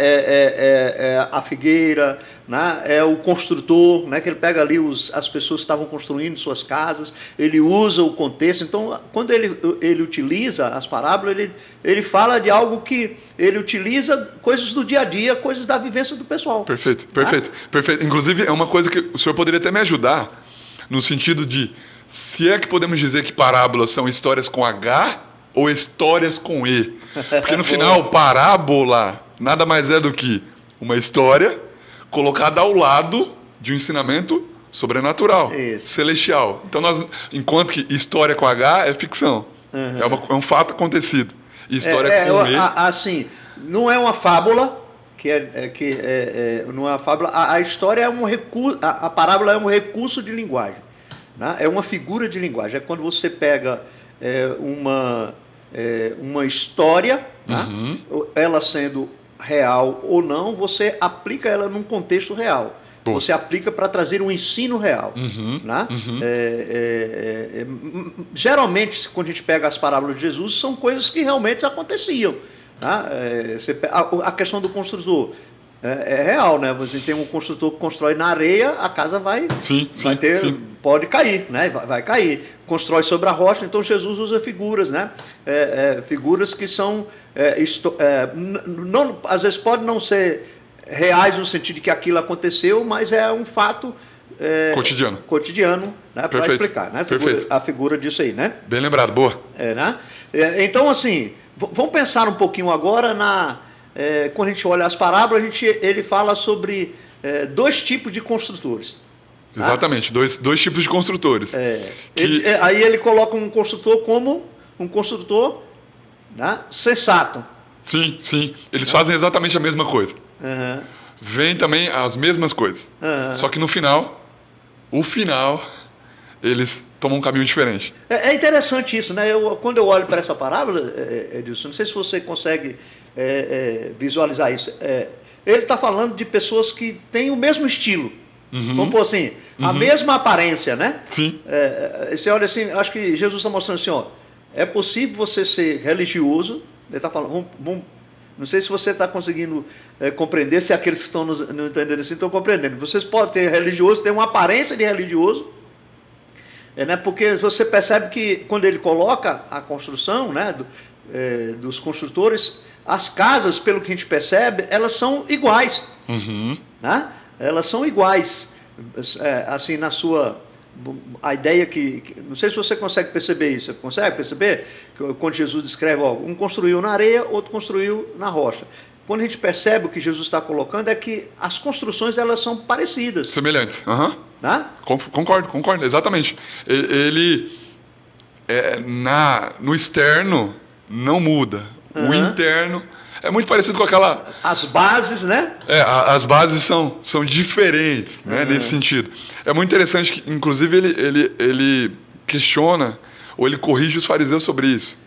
A figueira, né? É o construtor, né? Que ele pega ali as pessoas que estavam construindo suas casas, ele usa o contexto. Então, quando ele utiliza as parábolas, ele fala de algo que ele utiliza coisas do dia a dia, coisas da vivência do pessoal. Perfeito, perfeito, perfeito. Inclusive, é uma coisa que o senhor poderia até me ajudar, no sentido de, se é que podemos dizer que parábolas são histórias com H ou histórias com E. Porque no final, parábola nada mais é do que uma história colocada ao lado de um ensinamento sobrenatural, celestial. Então, enquanto que história com H é ficção, é um fato acontecido. E história com E... Assim, não é uma fábula, não é uma fábula. A história é um recurso, a parábola é um recurso de linguagem, né? É uma figura de linguagem. É quando você pega uma história, né? Ela sendo real ou não, você aplica ela num contexto real. Você aplica para trazer um ensino real. Né? Geralmente, quando a gente pega as parábolas de Jesus, são coisas que realmente aconteciam. Tá? A questão do construtor é real, né? Você tem um construtor que constrói na areia, a casa vai ter, pode cair, né? Vai cair. Constrói sobre a rocha, então Jesus usa figuras, né? Figuras que são, às vezes pode não ser reais no sentido de que aquilo aconteceu, mas é um fato cotidiano, né? Para explicar, né? A figura disso aí, né? Bem lembrado, boa. Né? Então, assim, vamos pensar um pouquinho agora quando a gente olha as parábolas, ele fala sobre dois tipos de construtores. Exatamente, dois tipos de construtores. Aí ele coloca um construtor como um construtor, né, sensato. Sim, eles fazem exatamente a mesma coisa. Vêm também as mesmas coisas. Só que no final, eles tomam um caminho diferente. É interessante isso, né? Quando eu olho para essa parábola, Edilson, não sei se você consegue visualizar isso. Ele está falando de pessoas que têm o mesmo estilo. Vamos pôr assim, a mesma aparência, né? Sim. Você olha assim, acho que Jesus está mostrando assim, ó, é possível você ser religioso. Ele está falando, não sei se você está conseguindo compreender, se aqueles que estão nos entendendo assim estão compreendendo. Vocês podem ter religioso, ter uma aparência de religioso, né? Porque você percebe que quando ele coloca a construção, né, dos construtores, as casas, pelo que a gente percebe, elas são iguais. Né? Elas são iguais, assim, na sua... A ideia que... Não sei se você consegue perceber isso. Você consegue perceber? Quando Jesus descreve, ó, um construiu na areia, outro construiu na rocha. Quando a gente percebe o que Jesus está colocando, é que as construções, elas são parecidas. Semelhantes. Né? Concordo, exatamente. Ele, no externo, não muda. O interno é muito parecido com aquela... As bases, né? As bases são diferentes, né, nesse sentido. É muito interessante que, inclusive, ele questiona, ou ele corrige os fariseus sobre isso.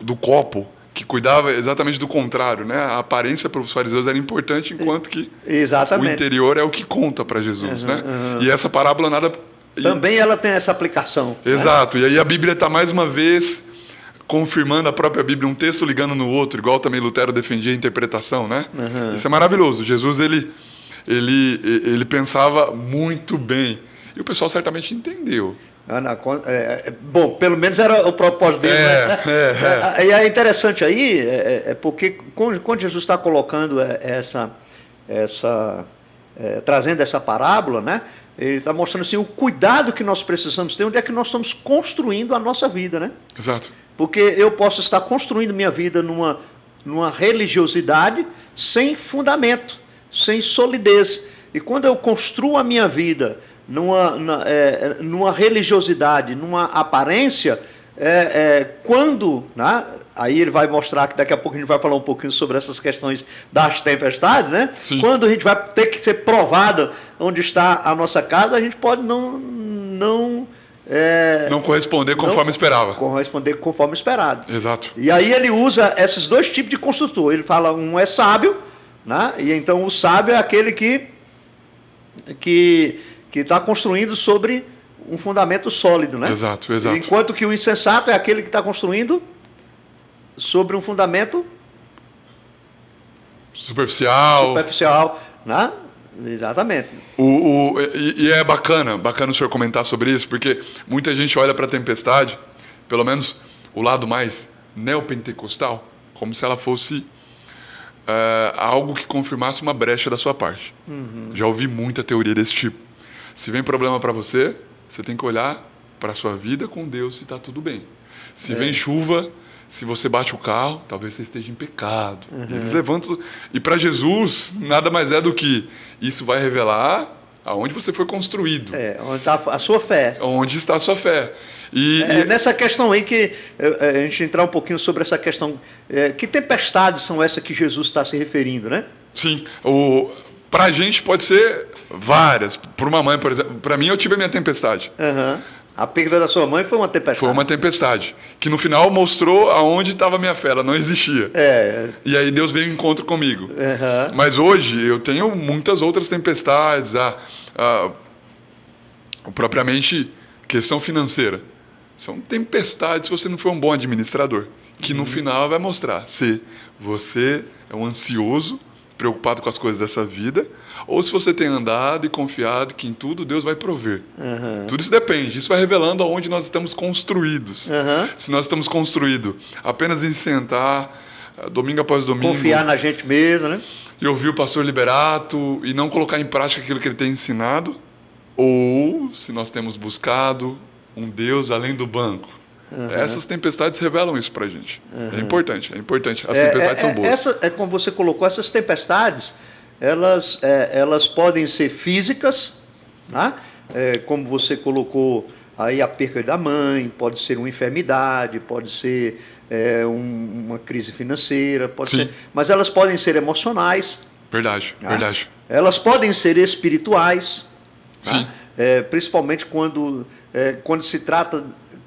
Do copo, que cuidava exatamente do contrário, né? A aparência para os fariseus era importante, enquanto que o interior é o que conta para Jesus, né? E essa parábola também ela tem essa aplicação. Exato. Né? E aí a Bíblia está mais uma vez confirmando a própria Bíblia, um texto ligando no outro, igual também Lutero defendia a interpretação, né? Isso é maravilhoso. Jesus, ele pensava muito bem. E o pessoal certamente entendeu. Bom, pelo menos era o propósito dele. E é interessante aí, porque quando Jesus está colocando trazendo essa parábola, né? Ele está mostrando assim, o cuidado que nós precisamos ter, onde é que nós estamos construindo a nossa vida, né? Exato. Porque eu posso estar construindo minha vida numa religiosidade sem fundamento, sem solidez. E quando eu construo a minha vida numa religiosidade, numa aparência, quando, né? Aí ele vai mostrar que daqui a pouco a gente vai falar um pouquinho sobre essas questões das tempestades, né? Sim. Quando a gente vai ter que ser provada onde está a nossa casa, a gente pode não corresponder conforme esperava. Corresponder conforme esperado. Exato. E aí ele usa esses dois tipos de construtor. Ele fala, um é sábio, né? E então o sábio é aquele que está construindo sobre um fundamento sólido, né? Exato. Enquanto que o insensato é aquele que está construindo sobre um fundamento superficial, né? Exatamente. E é bacana o senhor comentar sobre isso, porque muita gente olha para a tempestade, pelo menos o lado mais neopentecostal, como se ela fosse algo que confirmasse uma brecha da sua parte. Uhum. Já ouvi muita teoria desse tipo. Se vem problema para você, você tem que olhar para a sua vida com Deus se está tudo bem. Se vem chuva, se você bate o carro, talvez você esteja em pecado. Uhum. E eles levantam. E para Jesus, nada mais é do que isso vai revelar aonde você foi construído. Onde está a sua fé. Onde está a sua fé. Nessa questão aí que a gente entrar um pouquinho sobre essa questão. Que tempestades são essas que Jesus está se referindo, né? Sim. Para a gente pode ser várias. Para uma mãe, por exemplo. Para mim, eu tive a minha tempestade. Uhum. A perda da sua mãe foi uma tempestade. Foi uma tempestade. Que no final mostrou aonde estava a minha fé. Ela não existia. E aí Deus veio em encontro comigo. Uhum. Mas hoje eu tenho muitas outras tempestades. Propriamente questão financeira. São tempestades se você não for um bom administrador. Que no final vai mostrar se você é um ansioso, preocupado com as coisas dessa vida, ou se você tem andado e confiado que em tudo Deus vai prover. Uhum. Tudo isso depende. Isso vai revelando aonde nós estamos construídos. Uhum. Se nós estamos construídos apenas em sentar, domingo após domingo... Confiar na gente mesmo, né? E ouvir o pastor Liberato e não colocar em prática aquilo que ele tem ensinado, ou se nós temos buscado um Deus além do banco. Uhum. Essas tempestades revelam isso pra gente. Uhum. É importante. As tempestades são boas. Como você colocou, essas tempestades, elas podem ser físicas, né? Como você colocou aí, a perda da mãe, pode ser uma enfermidade, pode ser uma crise financeira, pode ser, mas elas podem ser emocionais. Verdade. Elas podem ser espirituais. Sim. Principalmente quando se trata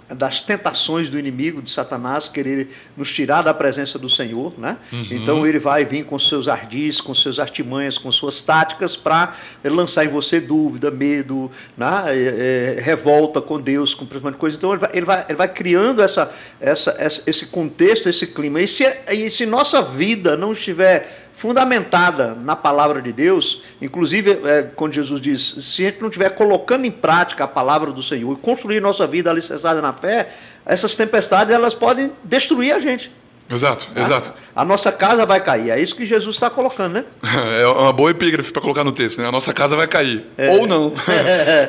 das tentações do inimigo, de Satanás, querer nos tirar da presença do Senhor, né? Uhum. Então ele vai vir com seus ardis, com seus artimanhas, com suas táticas para lançar em você dúvida, medo, né? Revolta com Deus, com principalmente coisa. Então ele vai criando esse contexto, esse clima. E se nossa vida não estiver fundamentada na palavra de Deus, inclusive quando Jesus diz, se a gente não estiver colocando em prática a palavra do Senhor e construir nossa vida alicerçada na fé, essas tempestades elas podem destruir a gente. Exato. A nossa casa vai cair, é isso que Jesus está colocando, né? É uma boa epígrafe para colocar no texto, né? A nossa casa vai cair, ou não.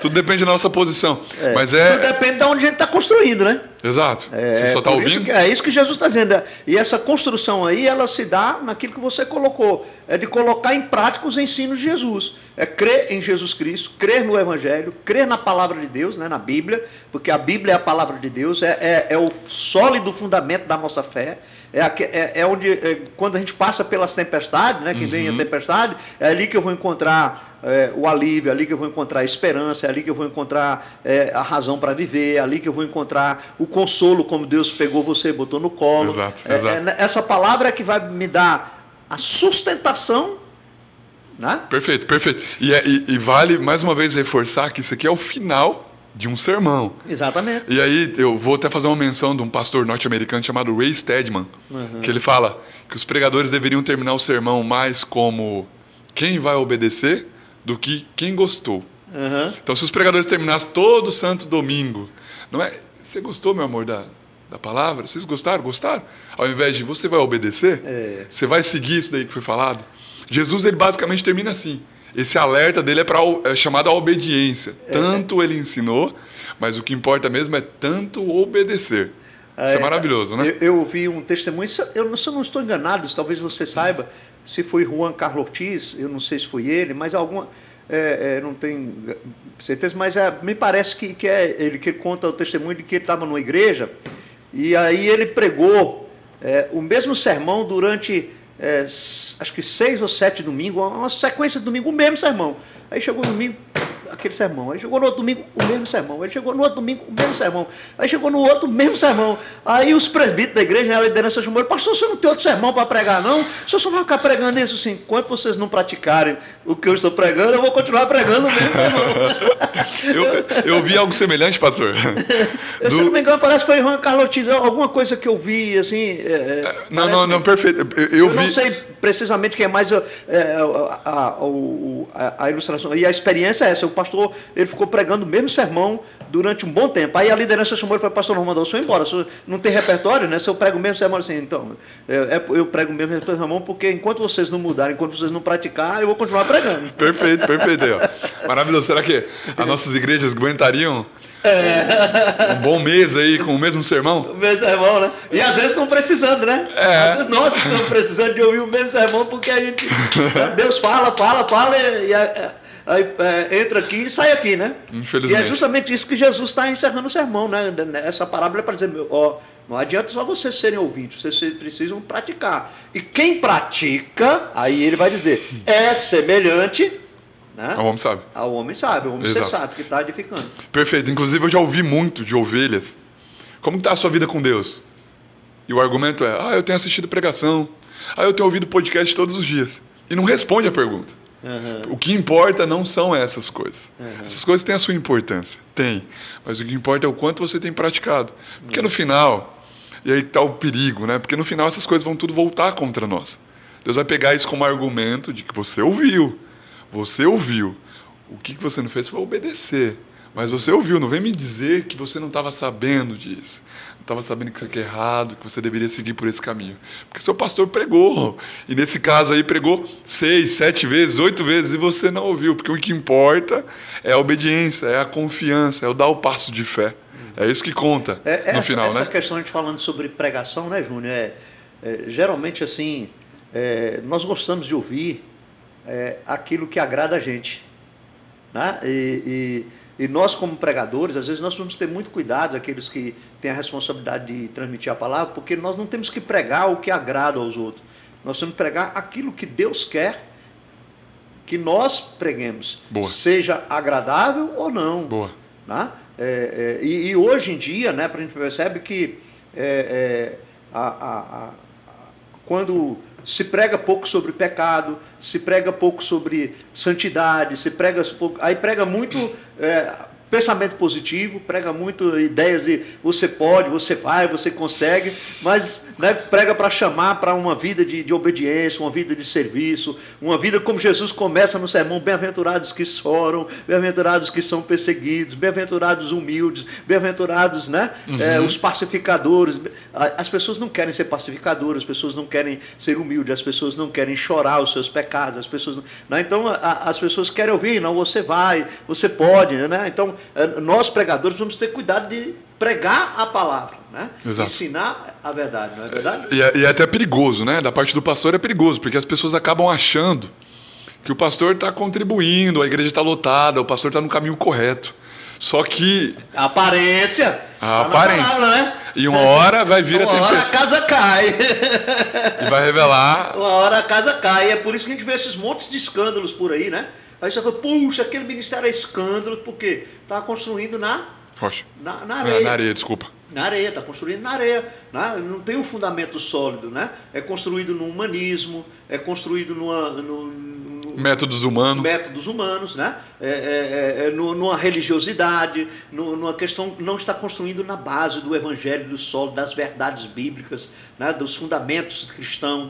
Tudo depende da nossa posição. Mas tudo depende de onde a gente está construindo, né? Exato. Você só está ouvindo? É isso que Jesus está dizendo. E essa construção aí, ela se dá naquilo que você colocou. É de colocar em prática os ensinos de Jesus. É crer em Jesus Cristo, crer no Evangelho, crer na palavra de Deus, né, na Bíblia, porque a Bíblia é a palavra de Deus, é o sólido fundamento da nossa fé. Onde, quando a gente passa pelas tempestades, né, que vem a tempestade, é ali que eu vou encontrar o alívio, é ali que eu vou encontrar a esperança, é ali que eu vou encontrar a razão para viver, é ali que eu vou encontrar o consolo, como Deus pegou você e botou no colo. Exato. Essa palavra é que vai me dar a sustentação, né? Perfeito. E vale mais uma vez reforçar que isso aqui é o final de um sermão. Exatamente. E aí eu vou até fazer uma menção de um pastor norte-americano chamado Ray Stedman, que ele fala que os pregadores deveriam terminar o sermão mais como quem vai obedecer do que quem gostou. Então se os pregadores terminassem todo santo domingo, não é? Você gostou, meu amor, da palavra? Vocês gostaram? Gostaram? Ao invés de você vai obedecer, você vai seguir isso daí que foi falado. Jesus, ele basicamente termina assim. Esse alerta dele é chamado a obediência. Tanto ele ensinou, mas o que importa mesmo é tanto obedecer. Isso é maravilhoso, né? Eu vi um testemunho, se eu não estou enganado, talvez você saiba, se foi Juan Carlos Ortiz, eu não sei se foi ele, mas não tenho certeza, mas me parece que é ele que conta o testemunho de que ele estava numa igreja, e aí ele pregou o mesmo sermão durante, acho que 6 ou 7 domingos, uma sequência de domingo, o mesmo sermão. Aí chegou o domingo, aquele sermão. Aí chegou no outro domingo, o mesmo sermão. Aí chegou no outro domingo, o mesmo sermão. Aí chegou no outro, o mesmo sermão. Aí os presbíteros da igreja, a liderança chamou ele: pastor, você não tem outro sermão para pregar, não? O senhor só vai ficar pregando isso assim. Enquanto vocês não praticarem o que eu estou pregando, eu vou continuar pregando o mesmo sermão. eu vi algo semelhante, pastor. Se não me engano, parece que foi Juan Carlos Ortiz, alguma coisa que eu vi, assim... Não, perfeito. Eu não sei precisamente quem é, mas a ilustração e a experiência é essa. O pastor, ele ficou pregando o mesmo sermão durante um bom tempo. Aí a liderança chamou ele e falou: pastor, não mandou o senhor embora. O senhor não tem repertório, né? Se eu prego o mesmo sermão, assim, então, eu prego o mesmo sermão porque enquanto vocês não mudarem, enquanto vocês não praticarem, eu vou continuar pregando. Perfeito. Maravilhoso. Será que as nossas igrejas aguentariam um bom mês aí com o mesmo sermão? O mesmo sermão, né? E às vezes estão precisando, né? Às vezes nós estamos precisando de ouvir o mesmo sermão porque a gente... Deus fala e aí entra aqui e sai aqui, né? Infelizmente. E é justamente isso que Jesus está encerrando o sermão, né? Essa parábola é para dizer: não adianta só vocês serem ouvintes, vocês precisam praticar. E quem pratica, aí ele vai dizer, é semelhante, né? Ao homem sábio. Ao homem sábio, ao homem sensato, que está edificando. Perfeito. Inclusive eu já ouvi muito de ovelhas. Como está a sua vida com Deus? E o argumento é: eu tenho assistido pregação, eu tenho ouvido podcast todos os dias. E não responde a pergunta. O que importa não são essas coisas. Essas coisas têm a sua importância, mas o que importa é o quanto você tem praticado. Porque no final, e aí está o perigo, né? Porque no final essas coisas vão tudo voltar contra nós. Deus vai pegar isso como argumento de que você ouviu. O que você não fez foi obedecer. Mas você ouviu, não vem me dizer que você não estava sabendo disso. Não estava sabendo que isso aqui é errado, que você deveria seguir por esse caminho. Porque seu pastor pregou. E nesse caso aí pregou 6, 7 vezes, 8 vezes e você não ouviu. Porque o que importa é a obediência, é a confiança, é o dar o passo de fé. É isso que conta no final, né? Essa questão, a gente falando sobre pregação, né, Júnior? Geralmente assim, nós gostamos de ouvir aquilo que agrada a gente. Né? E nós, como pregadores, às vezes nós vamos ter muito cuidado, aqueles que têm a responsabilidade de transmitir a palavra, porque nós não temos que pregar o que agrada aos outros. Nós temos que pregar aquilo que Deus quer que nós preguemos. Boa. Seja agradável ou não. Boa. Né? E hoje em dia, né, a gente percebe que quando se prega pouco sobre pecado, se prega pouco sobre santidade, aí prega muito pensamento positivo, prega muito ideias de você pode, você vai, você consegue, mas né, prega para chamar para uma vida de obediência, uma vida de serviço, uma vida como Jesus começa no sermão: bem-aventurados que choram, bem-aventurados que são perseguidos, bem-aventurados humildes, bem-aventurados, né, os pacificadores. As pessoas não querem ser pacificadoras, as pessoas não querem ser humildes, as pessoas não querem chorar os seus pecados, as pessoas não, então as pessoas querem ouvir: não, você vai, você pode, né? Então nós pregadores vamos ter cuidado de pregar a palavra, né? Ensinar a verdade, não é verdade? E é até perigoso, né? Da parte do pastor é perigoso, porque as pessoas acabam achando que o pastor está contribuindo, a igreja está lotada, o pastor está no caminho correto. Só que... A aparência. Palavra, né? E uma hora vai vir a tempestade. Uma hora a casa cai. E vai revelar... Uma hora a casa cai. É por isso que a gente vê esses montes de escândalos por aí, né? Aí você fala: puxa, aquele ministério é escândalo, porque está construindo na rocha. Na areia. Na areia, desculpa. Na areia, está construindo na areia. Né? Não tem um fundamento sólido, né? É construído no humanismo, é construído métodos humanos. Métodos humanos, né? Numa religiosidade, numa questão, não está construindo na base do evangelho, do solo, das verdades bíblicas, né? Dos fundamentos cristãos,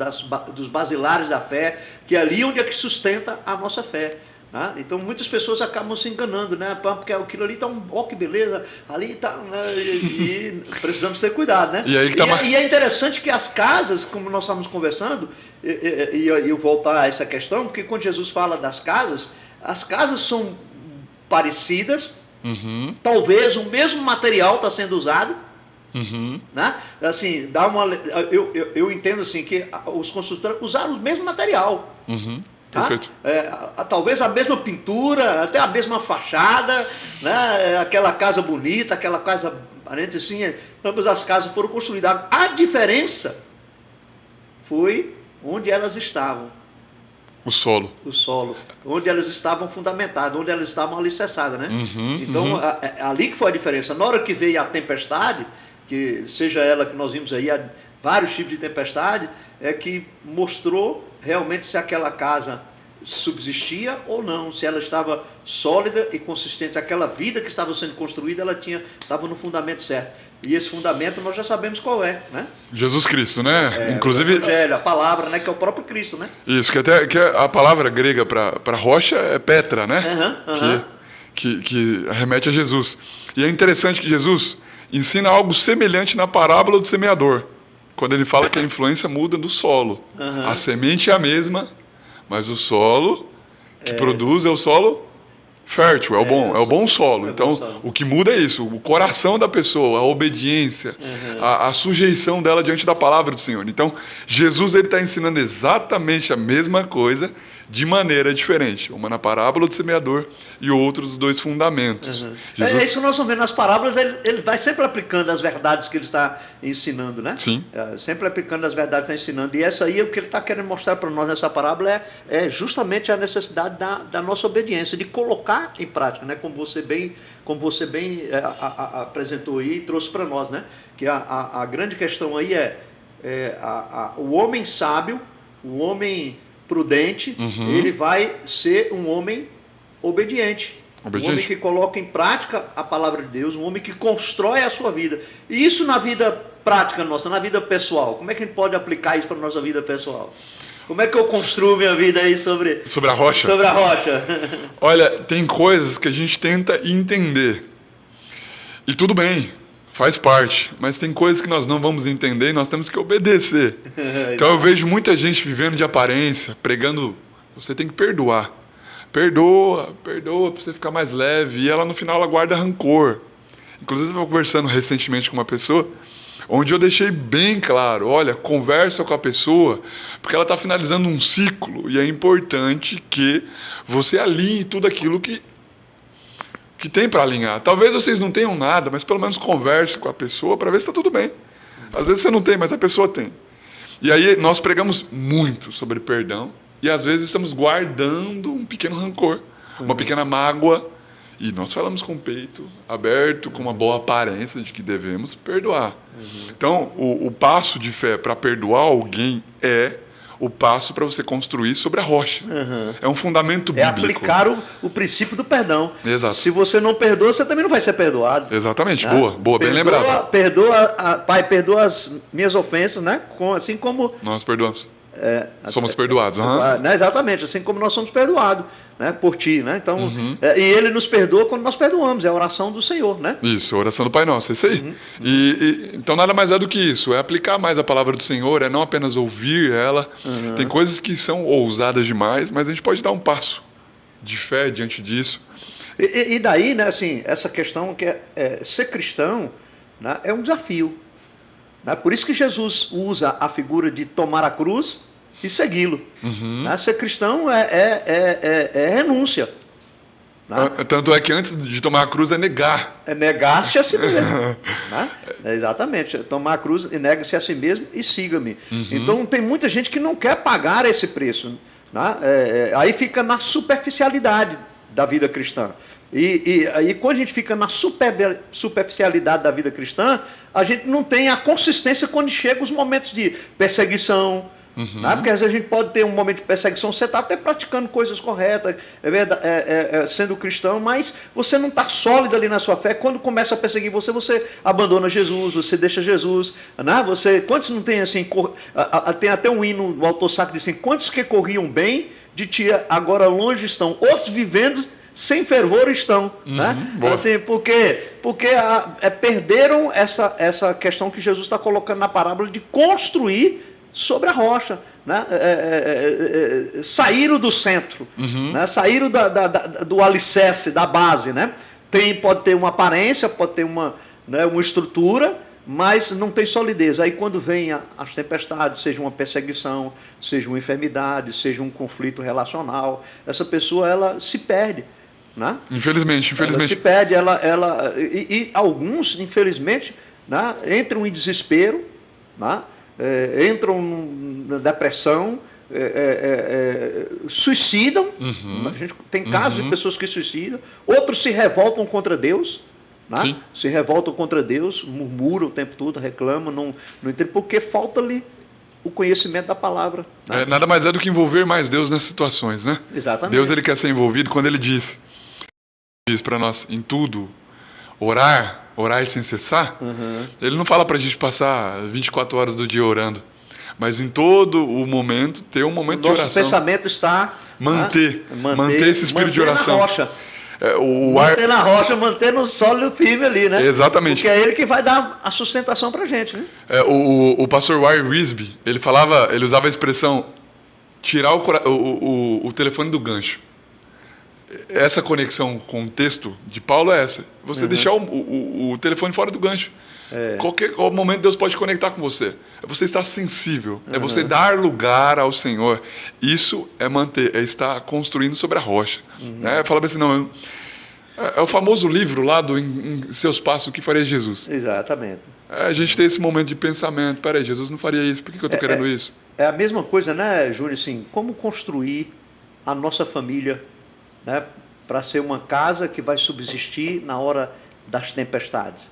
dos basilares da fé, que é ali onde é que sustenta a nossa fé. Né? Então muitas pessoas acabam se enganando, né? Porque aquilo ali está que beleza, ali está, né? E precisamos ter cuidado, né? E é interessante que as casas, como nós estávamos conversando, e eu voltar a essa questão, porque quando Jesus fala das casas, as casas são parecidas, talvez o mesmo material está sendo usado, né? Assim, eu entendo assim que os construtores usaram o mesmo material. Perfeito. Talvez a mesma pintura, até a mesma fachada, né? Aquela casa bonita, aquela casa aparente assim, ambas as casas foram construídas. A diferença foi onde elas estavam. O solo, onde elas estavam fundamentadas, onde elas estavam alicerçadas, né? Então, ali que foi a diferença. Na hora que veio a tempestade, que seja ela que nós vimos aí, há vários tipos de tempestade, é que mostrou realmente se aquela casa subsistia ou não, se ela estava sólida e consistente. Aquela vida que estava sendo construída, ela estava no fundamento certo. E esse fundamento nós já sabemos qual é, né? Jesus Cristo, né? Inclusive, o Evangelho, a palavra, né? Que é o próprio Cristo, né? Isso, que a palavra grega para rocha é Petra, né? Que remete a Jesus. E é interessante que Jesus ensina algo semelhante na parábola do semeador, quando ele fala que a influência muda do solo. A semente é a mesma, mas o solo que produz é o solo fértil, é o bom solo. Então, o que muda é isso, o coração da pessoa, a obediência, a sujeição dela diante da palavra do Senhor. Então, Jesus está ensinando exatamente a mesma coisa, de maneira diferente. Uma na parábola do semeador e outros dois fundamentos. É isso que nós vamos ver nas parábolas, ele vai sempre aplicando as verdades que ele está ensinando, né? Sim. Sempre aplicando as verdades que ele está ensinando. E essa aí, o que ele está querendo mostrar para nós nessa parábola é justamente a necessidade da nossa obediência, de colocar em prática, né? Como você bem apresentou aí e trouxe para nós, né? Que a grande questão aí o homem sábio, o homem prudente, ele vai ser um homem obediente. Um homem que coloca em prática a palavra de Deus, um homem que constrói a sua vida. E isso na vida prática nossa, na vida pessoal. Como é que a gente pode aplicar isso para a nossa vida pessoal? Como é que eu construo minha vida aí sobre a rocha? Sobre a rocha. Olha, tem coisas que a gente tenta entender. E tudo bem, faz parte. Mas tem coisas que nós não vamos entender e nós temos que obedecer. Então eu vejo muita gente vivendo de aparência, pregando, você tem que perdoar. Perdoa para você ficar mais leve. E ela no final ela guarda rancor. Inclusive eu estava conversando recentemente com uma pessoa, onde eu deixei bem claro, olha, conversa com a pessoa, porque ela está finalizando um ciclo e é importante que você alinhe tudo aquilo que tem para alinhar. Talvez vocês não tenham nada, mas pelo menos converse com a pessoa para ver se está tudo bem. Às vezes você não tem, mas a pessoa tem. E aí nós pregamos muito sobre perdão e às vezes estamos guardando um pequeno rancor, uma pequena mágoa, e nós falamos com o peito aberto, com uma boa aparência de que devemos perdoar. Então, o passo de fé para perdoar alguém é o passo para você construir sobre a rocha. É um fundamento bíblico. É aplicar o princípio do perdão. Exato. Se você não perdoa, você também não vai ser perdoado. Exatamente, né? Boa, bem lembrado. Pai, perdoa as minhas ofensas, né? Assim como nós perdoamos. Somos perdoados. Né? Exatamente, assim como nós somos perdoados, né? Por ti, né? Então, e ele nos perdoa quando nós perdoamos, é a oração do Senhor, né? Isso, a oração do Pai Nosso, é isso aí. Então nada mais é do que isso, é aplicar mais a palavra do Senhor, é não apenas ouvir ela. Tem coisas que são ousadas demais, mas a gente pode dar um passo de fé diante disso. E daí, né, assim, essa questão que ser cristão, né, é um desafio. Né? Por isso que Jesus usa a figura de tomar a cruz e segui-lo. Ser cristão é renúncia. Né? Tanto é que antes de tomar a cruz é negar. É negar-se a si mesmo. Né? Exatamente. Tomar a cruz e nega-se a si mesmo e siga-me. Então tem muita gente que não quer pagar esse preço. Né? Aí fica na superficialidade da vida cristã. E aí quando a gente fica na superficialidade da vida cristã, a gente não tem a consistência quando chega os momentos de perseguição. Né? Porque às vezes a gente pode ter um momento de perseguição, você está até praticando coisas corretas, sendo cristão, mas você não está sólido ali na sua fé. Quando começa a perseguir você abandona Jesus, você deixa Jesus. Né? Quantos não tem assim, tem até um hino, o autor sacro diz assim, quantos que corriam bem, de ti agora longe estão, outros vivendo sem fervor estão, né? Assim, porque perderam essa questão que Jesus está colocando na parábola de construir sobre a rocha, né? Saíram do centro, né? Saíram do alicerce, da base, né? Pode ter uma aparência, pode ter uma estrutura, mas não tem solidez. Aí quando vem as tempestades, seja uma perseguição, seja uma enfermidade, seja um conflito relacional, essa pessoa ela se perde, né? Infelizmente. Ela se perde, e alguns, infelizmente, né, entram em desespero, né, entram na depressão, suicidam. A gente tem casos de pessoas que suicidam, outros se revoltam contra Deus, né? Se revoltam contra Deus, murmuram o tempo todo, reclamam, não entendem, porque falta-lhe o conhecimento da palavra, né? Nada mais é do que envolver mais Deus nessas situações, né? Exatamente. Deus ele quer ser envolvido quando ele diz para nós em tudo, orar sem cessar. Ele não fala para a gente passar 24 horas do dia orando, mas em todo o momento ter um momento de oração. Nosso pensamento está manter esse espírito de oração. Na rocha. Na rocha, manter no solo firme ali, né? Exatamente. Porque é ele que vai dar a sustentação pra gente, né? O pastor Wire Risby, ele usava a expressão tirar o telefone do gancho. Essa conexão com o texto de Paulo é essa. Você deixar o telefone fora do gancho. Qualquer momento Deus pode conectar com você. É você estar sensível. É você dar lugar ao Senhor. Isso é estar construindo sobre a rocha. Fala assim, não... É o famoso livro lá do Em Seus Passos, o que faria Jesus? Exatamente. A gente tem esse momento de pensamento. Peraí, Jesus não faria isso. Por que eu estou querendo isso? É a mesma coisa, né, Júnior? Assim, como construir a nossa família, né, para ser uma casa que vai subsistir na hora das tempestades.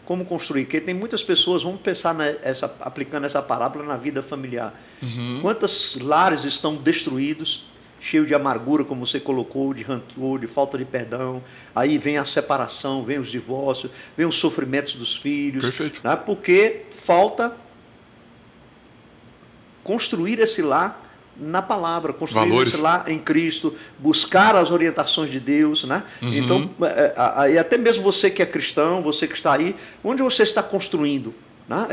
Como construir? Porque tem muitas pessoas, vamos pensar aplicando essa parábola na vida familiar. Quantos lares estão destruídos, cheios de amargura, como você colocou, de rancor, de falta de perdão. Aí vem a separação, vem os divórcios, vem os sofrimentos dos filhos. Perfeito. Né? Porque falta construir esse lar na palavra, construir valores. Esse lar em Cristo, buscar as orientações de Deus, né? Então, e até mesmo você que é cristão, você que está aí, onde você está construindo? Né?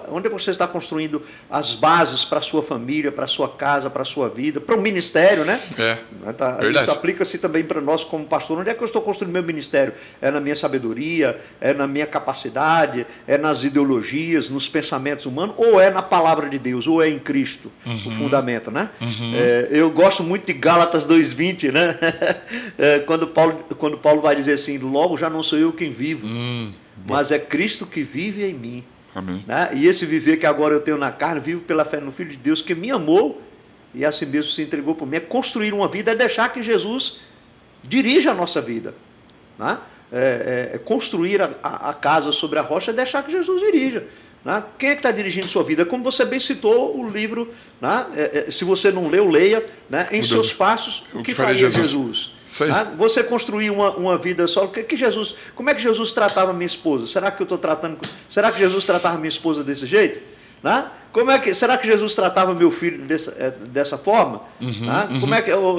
Onde você está construindo as bases para a sua família, para a sua casa, para a sua vida, para o ministério, né? Isso aplica-se também para nós como pastor. Onde é que eu estou construindo meu ministério? É na minha sabedoria, é na minha capacidade, é nas ideologias, nos pensamentos humanos, ou é na palavra de Deus, ou é em Cristo, o fundamento, né? Eu gosto muito de Gálatas 2:20, né? Quando Paulo vai dizer assim, logo já não sou eu quem vivo, mas é Cristo que vive em mim. Amém. Né? E esse viver que agora eu tenho na carne, vivo pela fé no Filho de Deus, que me amou e assim mesmo se entregou por mim. É construir uma vida, é deixar que Jesus dirija a nossa vida. Né? Construir a casa sobre a rocha, é deixar que Jesus dirija. Né? Quem é que está dirigindo sua vida? Como você bem citou o livro, né? Se você não leu, leia, né? Em seus passos, o que faria Jesus? Isso aí. Né? Você construir uma vida só. Como é que Jesus tratava minha esposa? Será que Jesus tratava minha esposa desse jeito? Né? Será que Jesus tratava meu filho dessa forma? Né?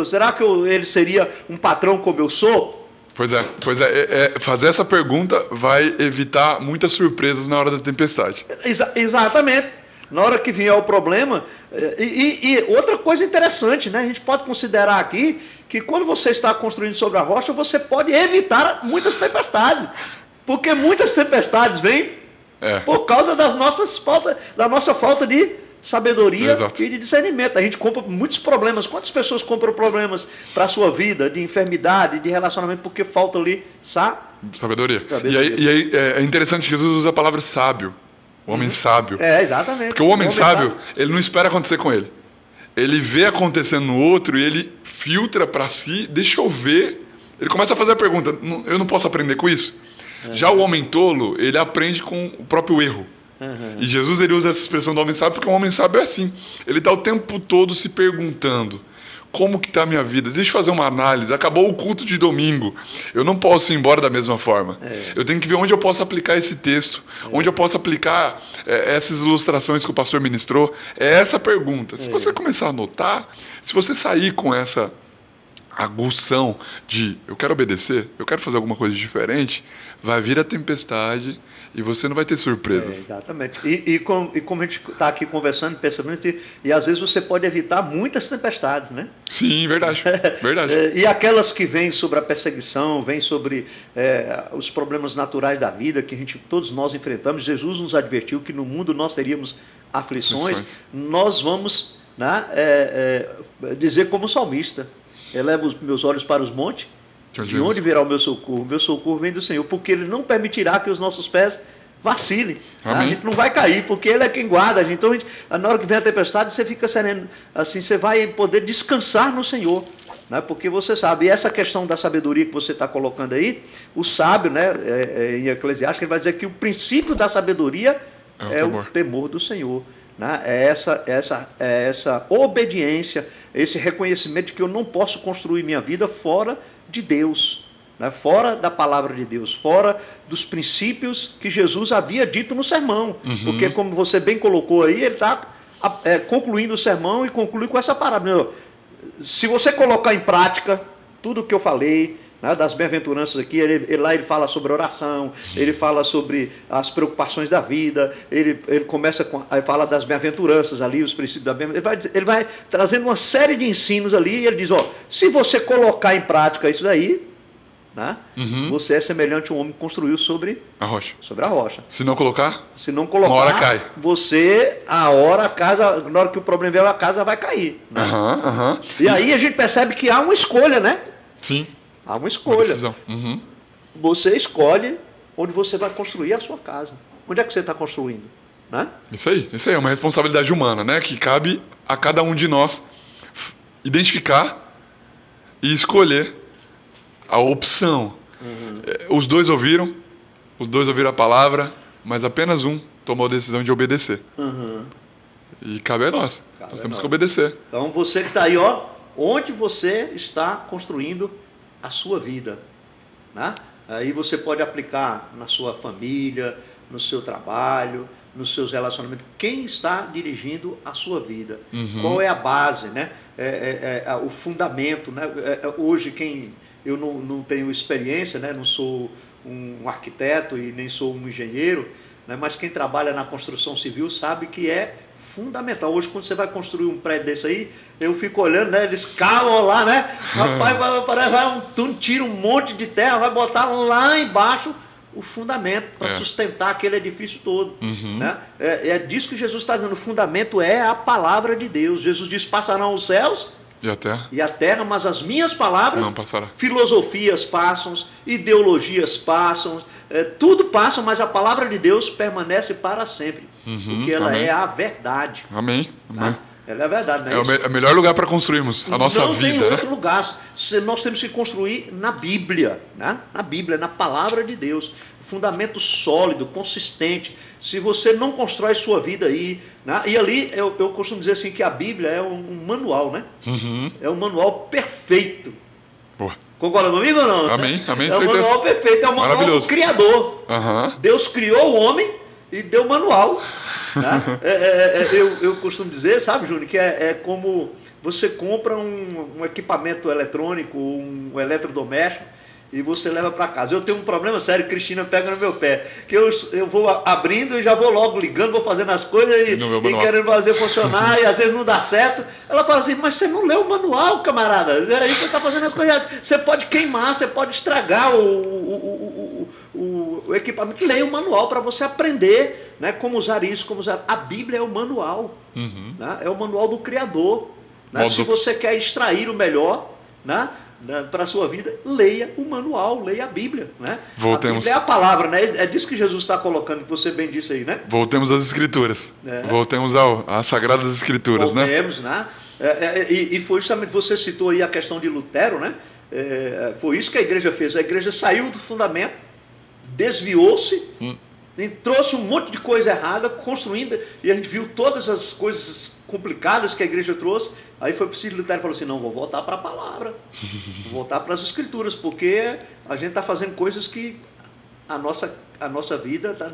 Será que ele seria um patrão como eu sou? Pois é. Fazer essa pergunta vai evitar muitas surpresas na hora da tempestade. Exatamente. Na hora que vier o problema. E outra coisa interessante, né? A gente pode considerar aqui que quando você está construindo sobre a rocha, você pode evitar muitas tempestades. Porque muitas tempestades vêm por causa da nossa falta de sabedoria e de discernimento. A gente compra muitos problemas. Quantas pessoas compram problemas para a sua vida, de enfermidade, de relacionamento, porque falta ali sabedoria. E aí é interessante que Jesus usa a palavra sábio. O homem sábio. Exatamente. Porque o homem sábio, ele não espera acontecer com ele. Ele vê acontecendo no outro e ele filtra para si, deixa eu ver. Ele começa a fazer a pergunta, eu não posso aprender com isso? Já o homem tolo, ele aprende com o próprio erro. E Jesus ele usa essa expressão do homem sábio porque o homem sábio é assim. Ele está o tempo todo se perguntando Como que está a minha vida? Deixa eu fazer uma análise. Acabou o culto de domingo. Eu não posso ir embora da mesma forma. Eu tenho que ver onde eu posso aplicar esse texto, onde eu posso aplicar essas ilustrações que o pastor ministrou. É essa a pergunta. Se você começar a notar, se você sair com essa agução de eu quero obedecer, eu quero fazer alguma coisa diferente, vai vir a tempestade e você não vai ter surpresas. Exatamente. E como a gente está aqui conversando, pensando, e às vezes você pode evitar muitas tempestades, né? Sim, verdade. Verdade. E aquelas que vêm sobre a perseguição, vêm sobre os problemas naturais da vida que todos nós enfrentamos. Jesus nos advertiu que no mundo nós teríamos aflições. Nós vamos, né, dizer como salmista: eleva os meus olhos para os montes, de onde virá o meu socorro? O meu socorro vem do Senhor, porque Ele não permitirá que os nossos pés vacilem. Tá? A gente não vai cair, porque Ele é quem guarda a gente. Então, na hora que vem a tempestade, você fica sereno, assim, você vai poder descansar no Senhor, né? Porque você sabe, e essa questão da sabedoria que você está colocando aí, o sábio, né, em Eclesiastes, ele vai dizer que o princípio da sabedoria é o temor do Senhor. Né? Essa obediência, esse reconhecimento de que eu não posso construir minha vida fora de Deus, né? Fora da palavra de Deus, fora dos princípios que Jesus havia dito no sermão. Porque, como você bem colocou aí, ele está concluindo o sermão e conclui com essa parábola. Se você colocar em prática tudo o que eu falei, né, das bem-aventuranças aqui, lá ele fala sobre oração, ele fala sobre as preocupações da vida, ele começa a falar das bem-aventuranças ali, os princípios da bem-aventurança, ele vai trazendo uma série de ensinos ali, e ele diz, se você colocar em prática isso daí, né, você é semelhante a um homem que construiu sobre a rocha. Se não colocar, uma hora cai. Na hora que o problema vier, a casa vai cair. Né? E aí a gente percebe que há uma escolha, né? Sim. Há uma escolha. Você escolhe onde você vai construir a sua casa. Onde é que você está construindo? Né? Isso aí é uma responsabilidade humana, né? Que cabe a cada um de nós identificar e escolher a opção. Os dois ouviram a palavra, mas apenas um tomou a decisão de obedecer. E cabe a nós. Nós temos que obedecer. Então você que está aí, onde você está construindo a sua vida, né? Aí você pode aplicar na sua família, no seu trabalho, nos seus relacionamentos. Quem está dirigindo a sua vida? Qual é a base, né? O fundamento, né? Hoje eu não tenho experiência, né? Não sou um arquiteto e nem sou um engenheiro, né? Mas quem trabalha na construção civil sabe que é fundamental. Hoje, quando você vai construir um prédio desse aí, eu fico olhando, né? Eles cavam lá, né? Rapaz, tira um monte de terra, vai botar lá embaixo o fundamento para sustentar aquele edifício todo. Né? É disso que Jesus está dizendo. O fundamento é a palavra de Deus. Jesus diz: passarão os céus e a terra, mas as minhas palavras não passará. Filosofias passam, ideologias passam, tudo passa, mas a palavra de Deus permanece para sempre, porque ela é a verdade. Amém. Tá? Ela é a verdade, né? É o melhor lugar para construirmos a nossa vida. Não tem outro lugar. Nós temos que construir na Bíblia, né? Na Bíblia, na palavra de Deus. Fundamento sólido, consistente. Se você não constrói sua vida aí, né? E ali eu costumo dizer assim que a Bíblia é um manual, né? É um manual perfeito. Boa. Concorda comigo ou não? Amém, é um manual perfeito, é um manual do Criador. Deus criou o homem e deu o manual. Né? Eu costumo dizer, sabe, Júnior, que é como você compra um equipamento eletrônico, um eletrodoméstico, e você leva para casa. Eu tenho um problema sério, Cristina pega no meu pé, que eu vou abrindo e já vou logo ligando, vou fazendo as coisas e querendo fazer funcionar, e às vezes não dá certo. Ela fala assim: mas você não leu o manual, camarada, aí você está fazendo as coisas, você pode queimar, você pode estragar o equipamento. Leia o manual para você aprender, né, como usar isso, como usar. A Bíblia é o manual, né, é o manual do Criador, né? Se você quer extrair o melhor, né, para a sua vida, leia o manual, leia a Bíblia, né? A Bíblia é a palavra, né? É disso que Jesus está colocando, que você bem disse aí, né? Voltemos às Escrituras. Voltemos às Sagradas Escrituras, Voltemos, né? E foi justamente, você citou aí a questão de Lutero, né? Foi isso que a igreja fez. A igreja saiu do fundamento, desviou-se trouxe um monte de coisa errada, construindo, e a gente viu todas as coisas complicadas que a igreja trouxe. Aí foi preciso Lutero e falou assim: não, vou voltar para a palavra, vou voltar para as escrituras, porque a gente está fazendo coisas que a nossa vida está...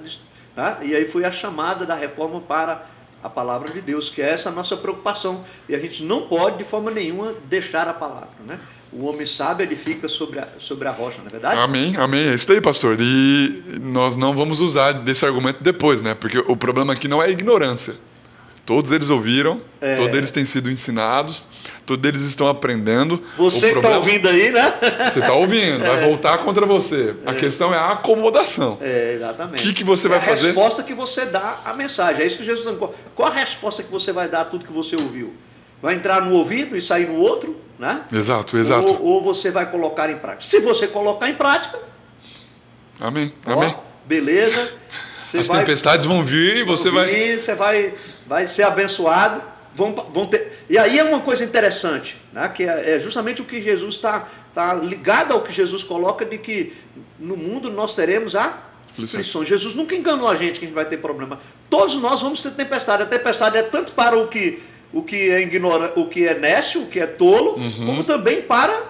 Tá? E aí foi a chamada da reforma para a palavra de Deus, que é essa a nossa preocupação. E a gente não pode, de forma nenhuma, deixar a palavra, né? O homem sábio edifica sobre a rocha, não é verdade? Amém, amém. É isso aí, pastor. E nós não vamos usar desse argumento depois, né? Porque o problema aqui não é a ignorância. Todos eles ouviram, todos eles têm sido ensinados, todos eles estão aprendendo. Você que está ouvindo aí, né? Você está ouvindo, vai voltar contra você. A questão é a acomodação. Exatamente. O que você vai fazer? A resposta que você dá à mensagem. É isso que Jesus está... Qual a resposta que você vai dar a tudo que você ouviu? Vai entrar no ouvido e sair no outro, né? Exato, exato. Ou você vai colocar em prática. Se você colocar em prática... Amém, amém. Beleza. As tempestades vão vir e você vai ser abençoado. Vão ter... E aí é uma coisa interessante, né? Que é justamente o que Jesus está ligado ao que Jesus coloca, de que no mundo nós teremos aflições. Jesus nunca enganou a gente que a gente vai ter problema. Todos nós vamos ter tempestade. A tempestade é tanto para o que é ignorante, o que é nécio, o que é tolo, como também para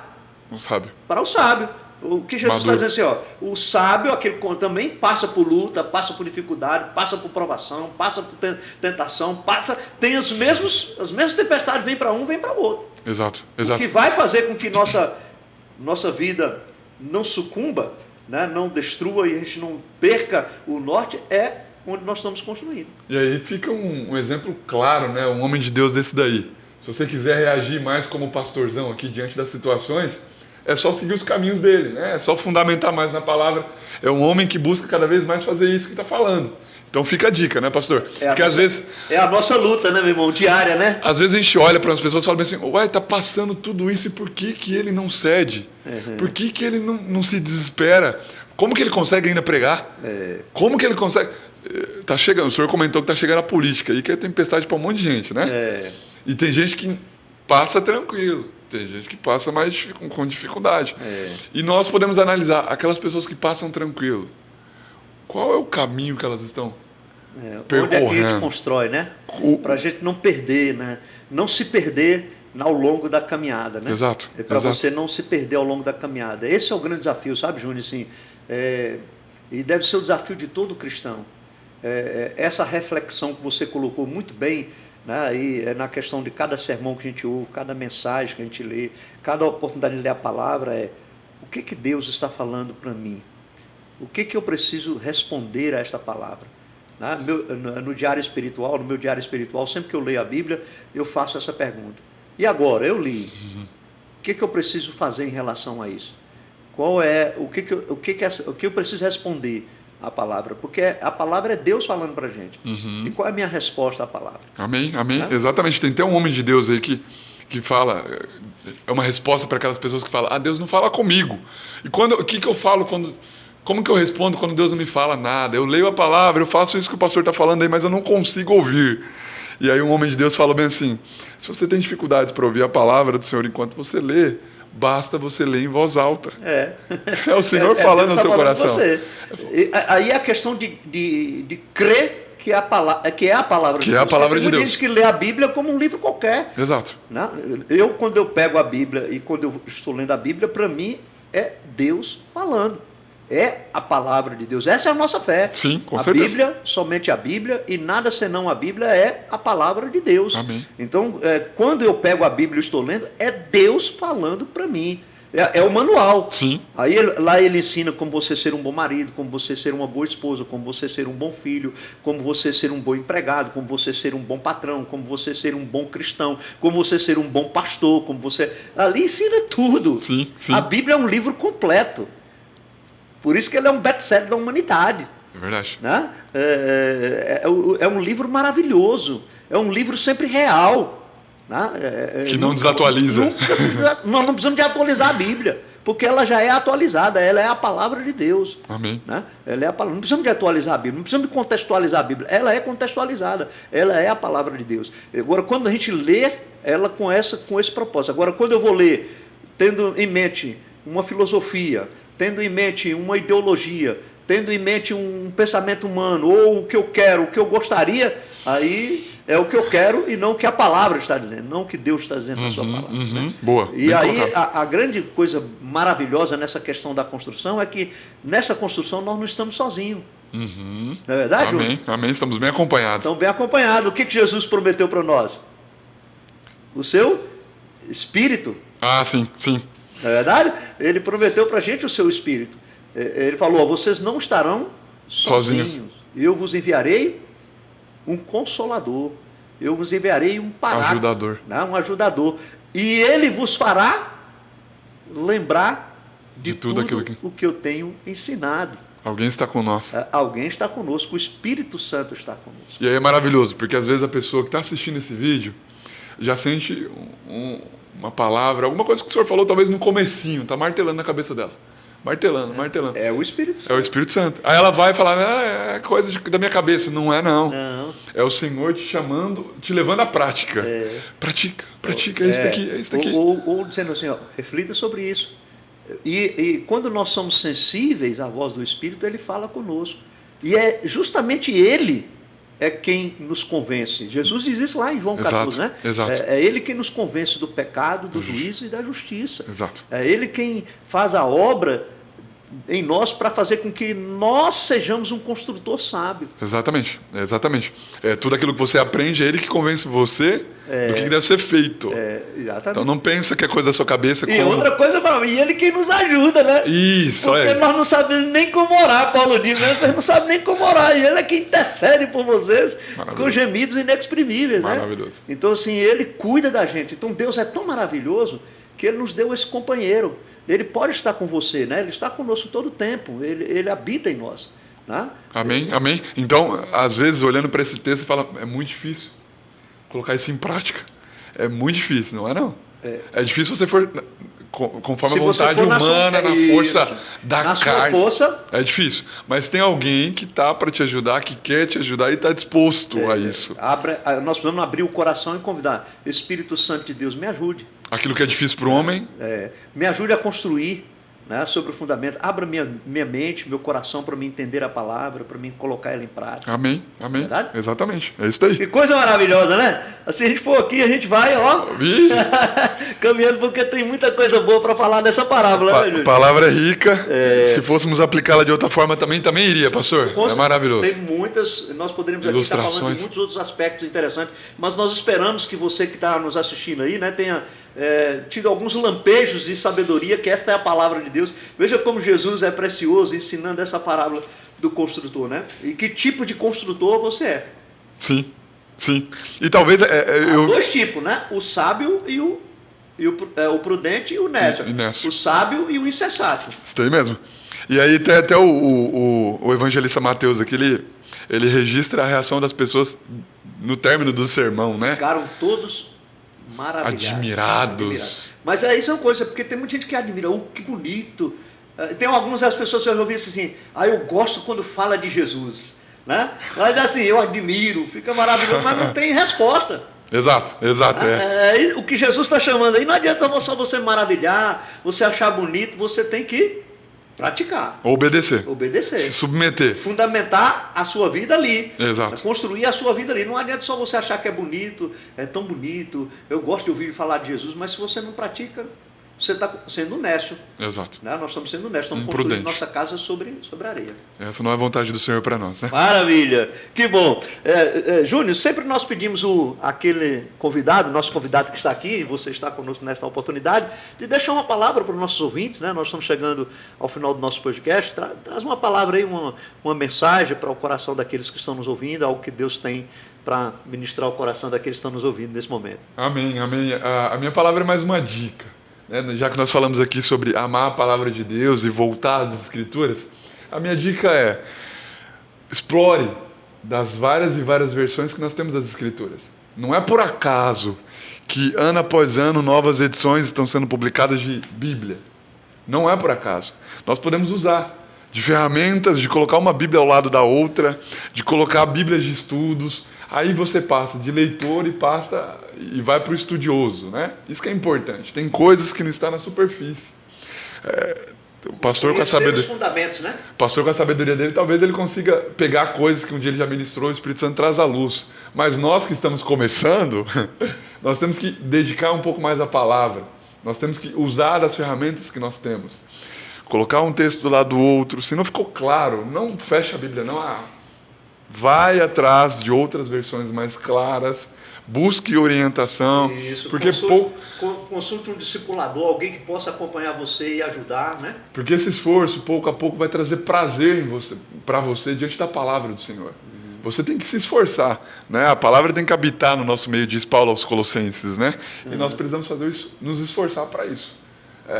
o sábio. Para o sábio. O que Jesus está dizendo assim, ó, o sábio, aquele que também passa por luta, passa por dificuldade, passa por provação, passa por tentação, tem as mesmas tempestades, vem para um, vem para o outro. Exato, exato. O que vai fazer com que nossa vida não sucumba, né, não destrua e a gente não perca o norte, é onde nós estamos construindo. E aí fica um exemplo claro, né, um homem de Deus desse daí. Se você quiser reagir mais como pastorzão aqui diante das situações, é só seguir os caminhos dele, né? É só fundamentar mais na palavra. É um homem que busca cada vez mais fazer isso que está falando. Então fica a dica, né, pastor? Porque às vezes... É a nossa luta, né, meu irmão? Diária, né? Às vezes a gente olha para as pessoas e fala assim, ué, tá passando tudo isso e por que ele não cede? Por que ele não se desespera? Como que ele consegue ainda pregar? Como que ele consegue... Tá chegando, o senhor comentou que tá chegando a política aí, que é tempestade para um monte de gente, né? E tem gente que passa tranquilo. Tem gente que passa mais com dificuldade. E nós podemos analisar aquelas pessoas que passam tranquilo. Qual é o caminho que elas estão percorrendo? Onde é que a gente constrói, né? Para a gente não perder, né? Não se perder ao longo da caminhada, né? Exato. Para você não se perder ao longo da caminhada. Esse é o grande desafio, sabe, Júnior? Assim, e deve ser o desafio de todo cristão. Essa reflexão que você colocou muito bem, né, e na questão de cada sermão que a gente ouve, cada mensagem que a gente lê, cada oportunidade de ler a palavra, o que Deus está falando para mim? O que eu preciso responder a esta palavra? Né? No meu diário espiritual, sempre que eu leio a Bíblia, eu faço essa pergunta. E agora, eu li. O que eu preciso fazer em relação a isso? Qual é o que eu preciso responder à palavra? Porque a palavra é Deus falando para a gente. E qual é a minha resposta à palavra? Amém, amém. Exatamente. Tem até um homem de Deus aí que fala, é uma resposta para aquelas pessoas que falam, Deus não fala comigo. E o que eu falo como que eu respondo quando Deus não me fala nada? Eu leio a palavra, eu faço isso que o pastor está falando aí, mas eu não consigo ouvir. E aí um homem de Deus falou bem assim, se você tem dificuldades para ouvir a palavra do Senhor enquanto você lê, basta você ler em voz alta. É o Senhor falando no seu coração. Aí é a questão de crer que é a palavra de Deus. Que é a palavra de Deus. Tem gente que lê a Bíblia como um livro qualquer. Exato. Né? Quando eu pego a Bíblia e quando eu estou lendo a Bíblia, para mim é Deus falando. É a palavra de Deus. Essa é a nossa fé. Sim, com certeza. A Bíblia, somente a Bíblia, e nada senão a Bíblia é a palavra de Deus. Amém. Então, quando eu pego a Bíblia e estou lendo, é Deus falando para mim. É o manual. Sim. Aí lá ele ensina como você ser um bom marido, como você ser uma boa esposa, como você ser um bom filho, como você ser um bom empregado, como você ser um bom patrão, como você ser um bom cristão, como você ser um bom pastor, como você... Ali ensina tudo. Sim, sim. A Bíblia é um livro completo. Por isso que ele é um best-seller da humanidade. É verdade. Né? É um livro maravilhoso. É um livro sempre real. Né? Que não desatualiza. Nós não precisamos de atualizar a Bíblia, porque ela já é atualizada. Ela é a palavra de Deus. Amém. Né? Ela é a palavra. Não precisamos de atualizar a Bíblia, não precisamos de contextualizar a Bíblia. Ela é contextualizada. Ela é a palavra de Deus. Agora, quando a gente lê ela com esse propósito. Agora, quando eu vou ler, tendo em mente uma filosofia, tendo em mente uma ideologia, tendo em mente um pensamento humano, ou o que eu quero, o que eu gostaria, aí é o que eu quero e não o que a palavra está dizendo, não o que Deus está dizendo na sua palavra. Né? Boa. E aí a grande coisa maravilhosa nessa questão da construção é que nessa construção nós não estamos sozinhos. Não é verdade? Amém, amém, estamos bem acompanhados. Estamos bem acompanhados. O que Jesus prometeu para nós? O seu Espírito. Ah, sim, sim. Não é verdade? Ele prometeu para a gente o seu Espírito. Ele falou, vocês não estarão sozinhos. Eu vos enviarei um Consolador. Eu vos enviarei um Paráclito. Ajudador. Né? Um ajudador. E ele vos fará lembrar de tudo aquilo o que eu tenho ensinado. Alguém está conosco. Alguém está conosco. O Espírito Santo está conosco. E aí é maravilhoso, porque às vezes a pessoa que está assistindo esse vídeo já sente uma palavra, alguma coisa que o senhor falou talvez no comecinho, está martelando na cabeça dela. Martelando. É o Espírito Santo. É o Espírito Santo. Aí ela vai falar, é coisa da minha cabeça. Não é, não. É o Senhor te chamando, te levando à prática. Pratica, é isso daqui, é isso daqui. Ou dizendo assim, ó, reflita sobre isso. E quando nós somos sensíveis à voz do Espírito, ele fala conosco. E é justamente ele quem nos convence. Jesus diz isso lá em João 14, né? Exato. É ele quem nos convence do pecado, do juízo e da justiça. Exato. É ele quem faz a obra em nós para fazer com que nós sejamos um construtor sábio. Exatamente. Tudo aquilo que você aprende, é ele que convence você do que deve ser feito. Exatamente. Então não pensa que é coisa da sua cabeça. E outra coisa, e ele quem nos ajuda, né? Isso, porque nós não sabemos nem como orar, Paulo diz, né? Vocês não sabem nem como orar, e ele é quem intercede por vocês com gemidos inexprimíveis, né? Maravilhoso. Então assim, ele cuida da gente. Então Deus é tão maravilhoso que ele nos deu esse companheiro. Ele pode estar com você, né? Ele está conosco todo o tempo, ele habita em nós. Né? Amém. Então, às vezes, olhando para esse texto, você fala, é muito difícil colocar isso em prática. É muito difícil, não é não? É difícil você for conforme a vontade humana, na força da carne. Sua força. É difícil. Mas tem alguém que está para te ajudar, que quer te ajudar e está disposto a isso. Nós precisamos abrir o coração e convidar. Espírito Santo de Deus, me ajude. Aquilo que é difícil para o homem. Me ajude a construir, né, sobre o fundamento. Abra minha mente, meu coração para me entender a palavra, para me colocar ela em prática. Amém. Verdade? Exatamente. É isso daí. Que coisa maravilhosa, né? Se a gente for aqui, a gente vai, ó, caminhando, porque tem muita coisa boa para falar nessa parábola, né, a palavra é rica. Se fôssemos aplicá-la de outra forma, também iria, pastor. É maravilhoso. Tem muitas, nós poderíamos aqui estar falando de muitos outros aspectos interessantes, mas nós esperamos que você que está nos assistindo aí, né, tenha tido alguns lampejos de sabedoria, que esta é a palavra de Deus. Veja como Jesus é precioso ensinando essa parábola do construtor, né? E que tipo de construtor você é. Sim. E talvez Há dois tipos, né? O sábio e o prudente e o nécio. O sábio e o insensato. Isso aí mesmo. E aí tem até o evangelista Mateus aqui, ele registra a reação das pessoas no término do sermão, né? Ficaram todos maravilhados. Admirados. Mas isso é uma coisa, porque tem muita gente que admira, que bonito. Tem as pessoas que eu ouvi assim, eu gosto quando fala de Jesus, né? Mas assim, eu admiro, fica maravilhoso, mas não tem resposta. Exato. O que Jesus está chamando aí, não adianta só você maravilhar, você achar bonito, você tem que praticar. Obedecer. Se submeter. Fundamentar a sua vida ali. Exato. Construir a sua vida ali. Não adianta só você achar que é bonito, é tão bonito, eu gosto de ouvir falar de Jesus, mas se você não pratica, você está sendo honesto. Exato. Né? Nós estamos sendo honestos, estamos construindo nossa casa sobre areia. Essa não é a vontade do Senhor para nós, né? Maravilha, que bom. Júnior, sempre nós pedimos aquele convidado, nosso convidado que está aqui, e você está conosco nessa oportunidade, de deixar uma palavra para os nossos ouvintes, né? Nós estamos chegando ao final do nosso podcast, traz uma palavra aí, uma mensagem para o coração daqueles que estão nos ouvindo, algo que Deus tem para ministrar o coração daqueles que estão nos ouvindo nesse momento. Amém. A minha palavra é mais uma dica. Já que nós falamos aqui sobre amar a palavra de Deus e voltar às Escrituras, a minha dica é: explore das várias e várias versões que nós temos das Escrituras. Não é por acaso que ano após ano novas edições estão sendo publicadas de Bíblia. Não é por acaso. Nós podemos usar de ferramentas, de colocar uma Bíblia ao lado da outra, de colocar Bíblias de estudos. Aí você passa de leitor e vai para o estudioso, né? Isso que é importante. Tem coisas que não estão na superfície. O pastor com a sabedoria, os fundamentos, né? pastor com a sabedoria dele, talvez ele consiga pegar coisas que um dia ele já ministrou, o Espírito Santo traz à luz. Mas nós que estamos começando, nós temos que dedicar um pouco mais à palavra. Nós temos que usar as ferramentas que nós temos. Colocar um texto do lado do outro. Se não ficou claro, não feche a Bíblia, não. Vai atrás de outras versões mais claras. Busque orientação. Isso, porque consulte um discipulador, alguém que possa acompanhar você e ajudar, né? Porque esse esforço, pouco a pouco, vai trazer prazer para você diante da palavra do Senhor. Você tem que se esforçar, né? A palavra tem que habitar no nosso meio, diz Paulo aos Colossenses, né? E nós precisamos fazer isso, nos esforçar para isso.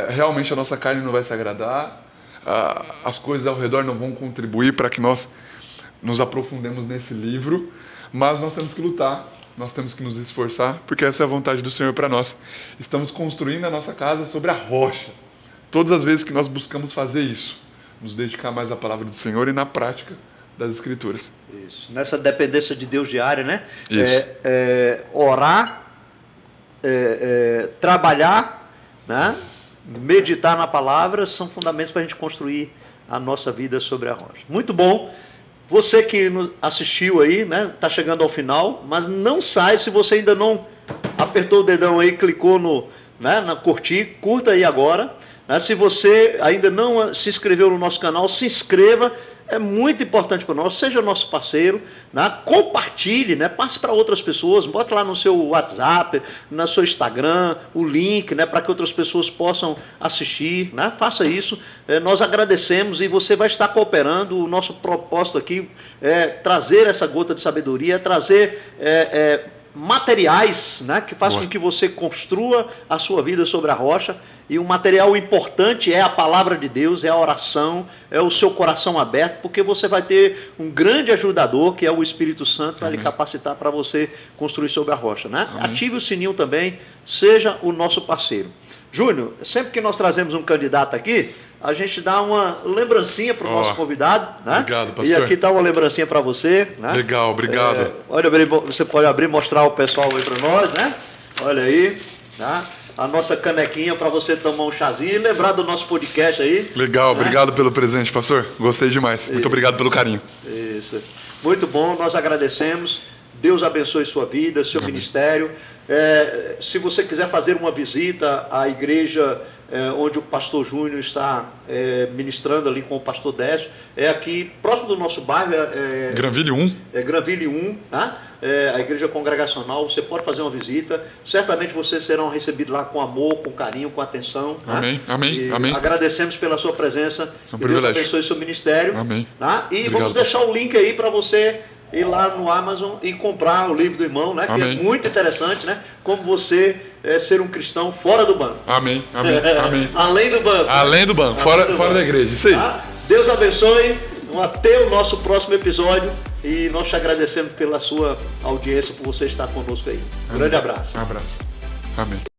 Realmente a nossa carne não vai se agradar, as coisas ao redor não vão contribuir para que nós nos aprofundemos nesse livro, mas nós temos que lutar. Nós temos que nos esforçar, porque essa é a vontade do Senhor para nós. Estamos construindo a nossa casa sobre a rocha. Todas as vezes que nós buscamos fazer isso, nos dedicar mais à palavra do Senhor e na prática das Escrituras. Isso. Nessa dependência de Deus diária, né? Isso. Orar, trabalhar, né? Meditar na palavra são fundamentos para a gente construir a nossa vida sobre a rocha. Muito bom. Você que assistiu aí, né? Tá chegando ao final, mas não sai se você ainda não apertou o dedão aí, clicou na curtir, curta aí agora. Né? Se você ainda não se inscreveu no nosso canal, se inscreva. É muito importante para nós, seja nosso parceiro, né? Compartilhe, né? Passe para outras pessoas, bota lá no seu WhatsApp, no seu Instagram, o link, né? Para que outras pessoas possam assistir, né? Faça isso, nós agradecemos e você vai estar cooperando. O nosso propósito aqui é trazer essa gota de sabedoria, trazer materiais, né? Que façam com que você construa a sua vida sobre a rocha. E um material importante é a palavra de Deus, é a oração, é o seu coração aberto, porque você vai ter um grande ajudador, que é o Espírito Santo, para lhe capacitar para você construir sobre a rocha, né? Ative o sininho também, seja o nosso parceiro. Júnior, sempre que nós trazemos um candidato aqui, a gente dá uma lembrancinha para o nosso convidado, né? Obrigado, pastor. E aqui está uma lembrancinha para você, né? Legal, obrigado. Olha, você pode abrir e mostrar o pessoal aí para nós, né? Olha aí, tá? A nossa canequinha para você tomar um chazinho e lembrar do nosso podcast aí. Legal, né? Obrigado pelo presente, pastor. Gostei demais. Muito obrigado pelo carinho. Isso. Muito bom, nós agradecemos. Deus abençoe sua vida, seu ministério. Se você quiser fazer uma visita à igreja onde o pastor Júnior está ministrando ali com o pastor Décio, é aqui próximo do nosso bairro. Granville 1. Granville 1, tá? A igreja congregacional, você pode fazer uma visita, certamente vocês serão recebidos lá com amor, com carinho, com atenção. Amém, tá? amém, amém. Agradecemos pela sua presença, É um que Deus privilégio. abençoe seu ministério. Amém. Tá? E Obrigado, vamos deixar o link aí para você ir lá no Amazon e comprar o livro do irmão, né? Que Amém. é muito interessante, né? Como você ser um cristão fora do banco. Amém, amém, amém. Além do banco. Além do banco, fora da igreja, isso aí. Tá? Deus abençoe. Até o nosso próximo episódio. E nós te agradecemos pela sua audiência, por você estar conosco aí. Um grande abraço. Um abraço. Amém.